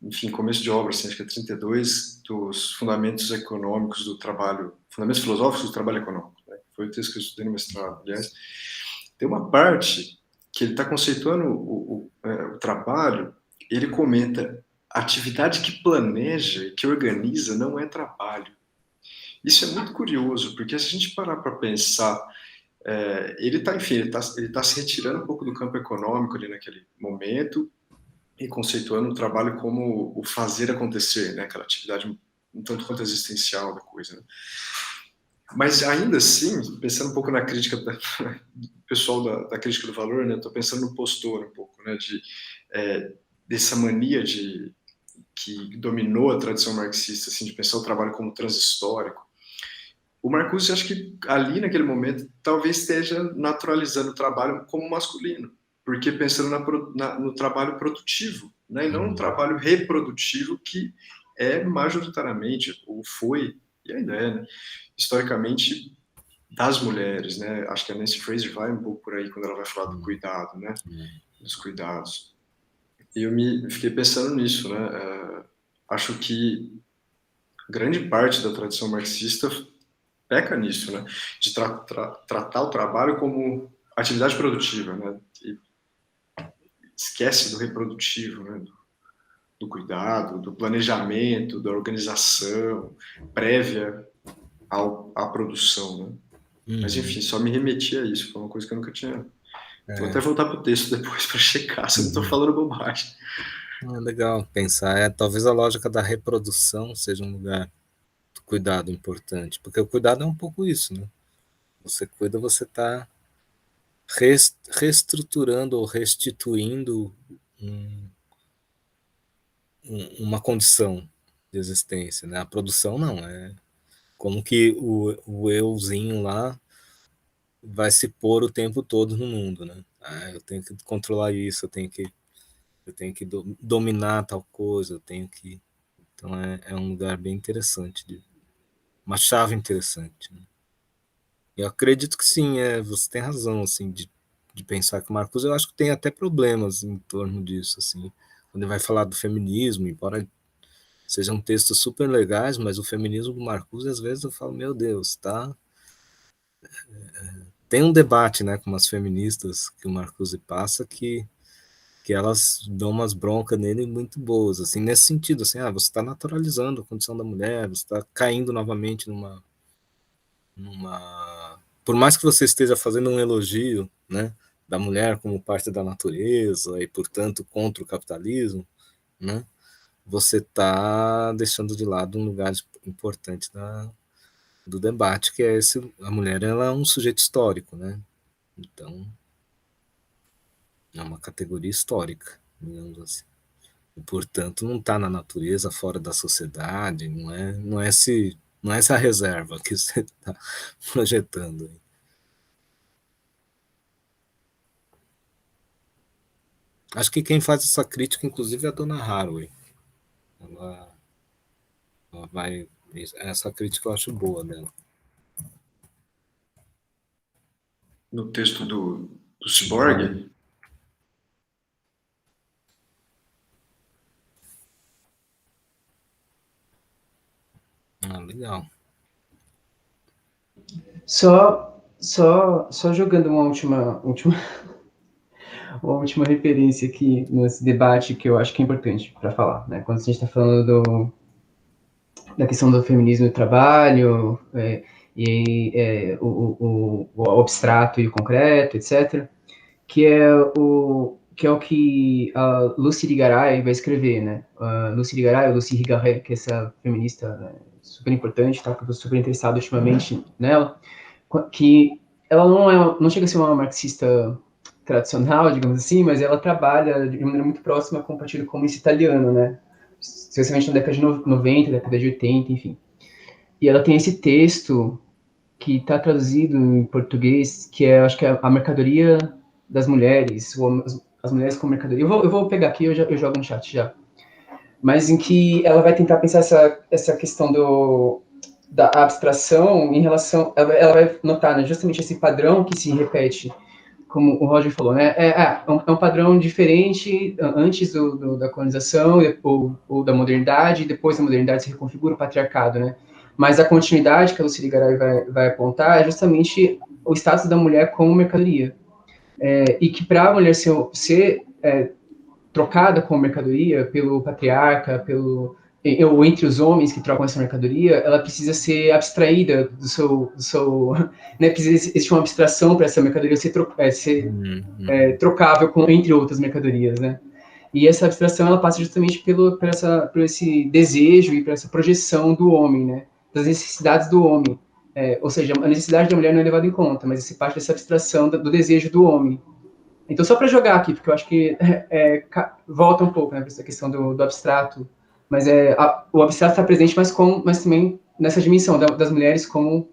enfim, começo de obra, assim, acho que é 32, dos fundamentos econômicos do trabalho, fundamentos filosóficos do trabalho econômico, né? Foi o texto que eu estudei no mestrado, aliás. Tem uma parte que ele está conceituando o trabalho, ele comenta: atividade que planeja e que organiza não é trabalho. Isso é muito curioso, porque se a gente parar para pensar, ele está se retirando um pouco do campo econômico ali naquele momento e conceituando o trabalho como o fazer acontecer, né? Aquela atividade um tanto quanto existencial da coisa, né? Mas ainda assim, pensando um pouco na crítica do pessoal da crítica do valor, né? Estou pensando no Postor um pouco, né? Dessa mania que dominou a tradição marxista, assim, de pensar o trabalho como transhistórico. O Marcuse, acho que ali naquele momento talvez esteja naturalizando o trabalho como masculino, porque pensando no trabalho produtivo, né? E não no trabalho reprodutivo, que é majoritariamente, ou foi, e ainda é, né? Historicamente, das mulheres, né? Acho que a Nancy Fraser vai um pouco por aí quando ela vai falar do cuidado, né? Dos cuidados. E eu fiquei pensando nisso, né? Acho que grande parte da tradição marxista peca nisso, né? De tratar o trabalho como atividade produtiva, né? E esquece do reprodutivo, né? Do cuidado, do planejamento, da organização prévia à produção, né? Mas, enfim, só me remetia a isso. Foi uma coisa que eu nunca tinha... Vou até voltar para o texto depois para checar se eu não estou falando bobagem. É legal pensar. Talvez a lógica da reprodução seja um lugar do cuidado importante, porque o cuidado é um pouco isso, né? Você cuida, você está reestruturando ou restituindo uma condição de existência, né? A produção não, é como que o euzinho lá vai se pôr o tempo todo no mundo, né? Eu tenho que controlar isso, eu tenho que dominar tal coisa, eu tenho que... Então é um lugar bem interessante, uma chave interessante, né? Eu acredito que sim, você tem razão, assim, de pensar que o Marcuse, eu acho que tem até problemas em torno disso, assim, quando ele vai falar do feminismo, embora sejam textos super legais, mas o feminismo do Marcuse, às vezes eu falo, meu Deus, tá... Tem um debate, né, com umas feministas que o Marcuse passa que elas dão umas broncas nele muito boas, assim, nesse sentido, assim, você está naturalizando a condição da mulher, você está caindo novamente numa... Por mais que você esteja fazendo um elogio, né, da mulher como parte da natureza e, portanto, contra o capitalismo, né, você está deixando de lado um lugar importante do debate, que é a mulher, ela é um sujeito histórico, né, então é uma categoria histórica, digamos assim. E, portanto, não está na natureza, fora da sociedade, não é essa reserva que você está projetando aí. Acho que quem faz essa crítica, inclusive, é a dona Haraway. Ela vai... Essa crítica eu acho boa dela. No texto do Cyborg? Legal. Só jogando uma última referência aqui nesse debate que eu acho que é importante para falar, né? Quando a gente está falando da questão do feminismo e do trabalho, o abstrato e o concreto, etc., que que é o que a Lucy Irigaray vai escrever, né? Lucy Irigaray, ou Lucy Irigaray, que é essa feminista, né, super importante, tá? Que eu tô super interessado ultimamente nela, que ela não chega a ser uma marxista tradicional, digamos assim, mas ela trabalha de maneira muito próxima com o Partido Comunista Italiano, né? Especialmente na década de 90, década de 80, enfim. E ela tem esse texto que está traduzido em português, que é, acho que é a mercadoria das mulheres, ou as mulheres com mercadoria. Eu vou pegar aqui, eu jogo no chat já. Mas em que ela vai tentar pensar essa questão da abstração em relação... Ela vai notar, né, justamente esse padrão que se repete, como o Roger falou, né? É um padrão diferente antes da colonização ou da modernidade, e depois da modernidade se reconfigura o patriarcado, né? Mas a continuidade que a Lucília Garay vai apontar é justamente o status da mulher como mercadoria. E que para a mulher ser trocada como mercadoria pelo patriarca, ou entre os homens que trocam essa mercadoria, ela precisa ser abstraída do seu né, precisa existir uma abstração para essa mercadoria ser trocável entre outras mercadorias, né? E essa abstração ela passa justamente por esse desejo e por essa projeção do homem, né? Das necessidades do homem. Ou seja, a necessidade da mulher não é levada em conta, mas esse parte dessa abstração do desejo do homem. Então, só para jogar aqui, porque eu acho que volta um pouco, né, para essa questão do abstrato, mas o abstrato está presente, mas também nessa dimensão das mulheres como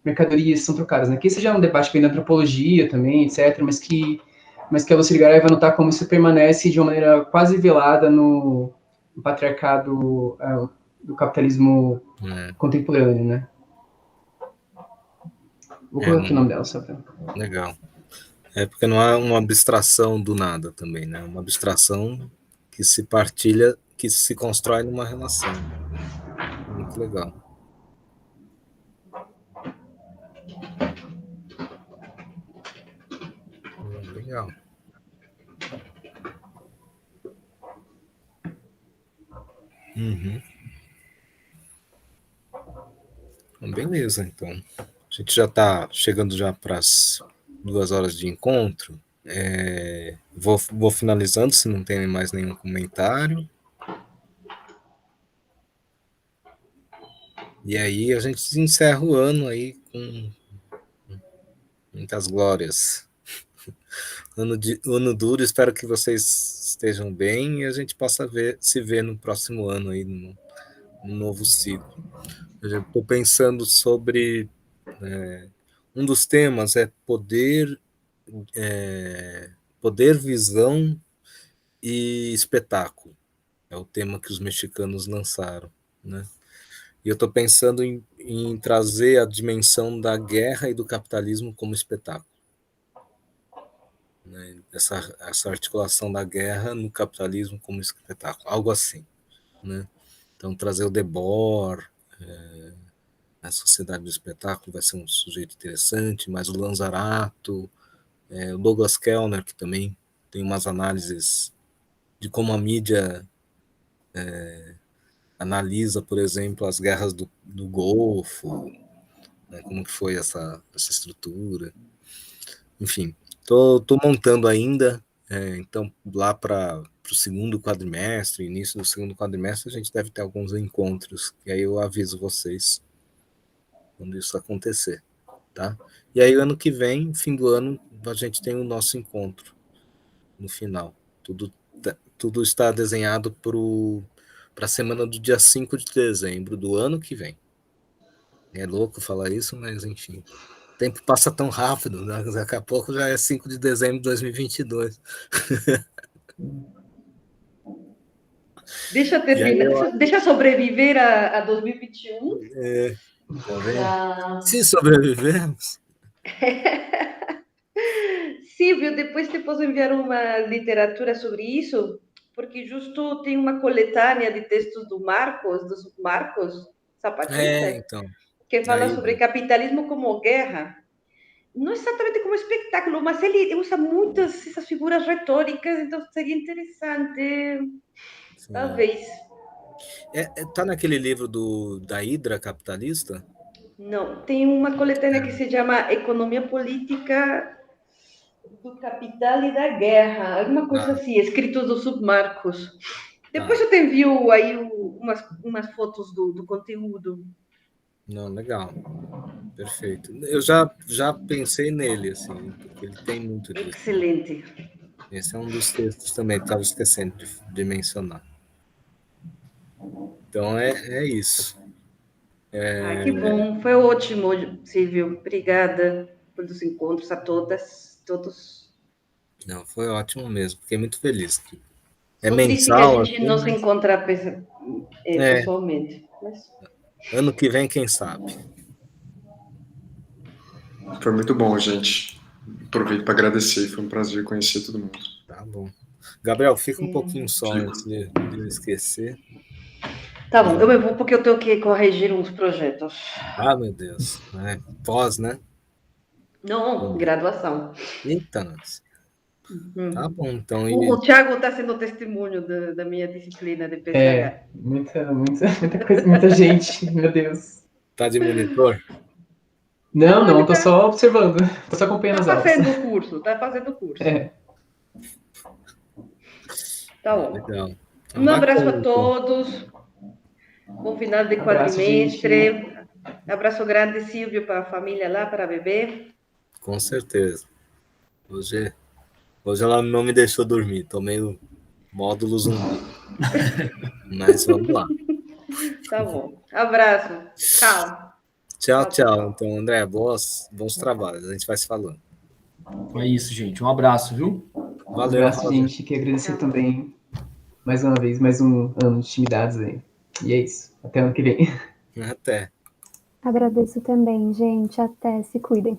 mercadorias são trocadas, né? Que esse já é um debate bem da antropologia também, etc., mas que a Lucília Garay vai notar como isso permanece de uma maneira quase velada no patriarcado do capitalismo contemporâneo, né? Vou colocar aqui o nome dela, só para... Legal. Porque não é uma abstração do nada também, né? Uma abstração que se partilha, que se constrói numa relação. Muito legal. Legal. Uhum. Beleza, então. A gente já está chegando já para as 2 horas de encontro. Vou finalizando, se não tem mais nenhum comentário. E aí a gente encerra o ano aí com muitas glórias. Ano duro, espero que vocês estejam bem e a gente possa se ver no próximo ano aí, no novo ciclo. Eu estou pensando sobre... um dos temas é poder, visão e espetáculo. É o tema que os mexicanos lançaram, né? E eu estou pensando em trazer a dimensão da guerra e do capitalismo como espetáculo, né? Essa articulação da guerra no capitalismo como espetáculo, algo assim, né? Então, trazer o Debord, a Sociedade do Espetáculo vai ser um sujeito interessante, mas o Lanzarato, o Douglas Kellner, que também tem umas análises de como a mídia analisa, por exemplo, as guerras do Golfo, né, como que foi essa estrutura. Enfim, tô montando ainda, então lá para o segundo quadrimestre, início do segundo quadrimestre, a gente deve ter alguns encontros, e aí eu aviso vocês quando isso acontecer, tá? E aí ano que vem, fim do ano, a gente tem o nosso encontro no final. Tudo está desenhado para a semana do dia 5 de dezembro do ano que vem. É louco falar isso, mas enfim. O tempo passa tão rápido, né? Daqui a pouco já é 5 de dezembro de 2022. Deixa eu terminar, deixa eu sobreviver a 2021. Tá vendo? Se sobrevivermos. Silvio, depois te posso enviar uma literatura sobre isso, porque justo tem uma coletânea de textos dos Marcos Zapatista, Então. que fala sobre capitalismo como guerra. Não exatamente como espetáculo, mas ele usa muitas essas figuras retóricas, então seria interessante, sim, talvez. Tá naquele livro da Hidra Capitalista? Não, tem uma coletânea que se chama Economia Política Do Capital e da Guerra, alguma coisa assim, escritos do Submarcos. Depois eu te envio aí umas fotos do conteúdo. Não, legal. Perfeito. Eu já pensei nele, assim, porque ele tem muito disso. Excelente. Esse é um dos textos também que estava esquecendo de mencionar. Então é isso. Que bom. Foi ótimo, Silvio. Obrigada pelos encontros a todos. Não, foi ótimo mesmo. Fiquei muito feliz. É Só triste que a mensal, gente assim, não se mas encontra pessoalmente. Mas... ano que vem, quem sabe? Foi muito bom, gente. Aproveito para agradecer. Foi um prazer conhecer todo mundo. Tá bom. Gabriel, fica um Sim. pouquinho só Fico. antes de eu esquecer. Tá bom, eu me vou porque eu tenho que corrigir uns projetos. Ah, meu Deus. Pós, né? Não, graduação. Eita, nossa. Tá bom, então. O Thiago está sendo testemunho da minha disciplina de PCH. Muita coisa, muita gente, meu Deus. Tá de monitor? Não, tô só observando, tô só acompanhando as aulas. Tá fazendo o curso. Tá bom. Legal. Um abraço a todos. Bom final de quadrimestre. Abraço grande, Silvio, para a família lá, para a bebê. Com certeza. Hoje ela não me deixou dormir. Tomei o módulo zumbi. Mas vamos lá. Tá bom. Abraço. Tchau. Tchau. Então, André, bons trabalhos. A gente vai se falando. É isso, gente. Um abraço, viu? Valeu. Um abraço, gente. Queria agradecer também, mais uma vez, mais um ano de intimidades aí. E é isso. Até ano que vem. Até. Agradeço também, gente. Até. Se cuidem.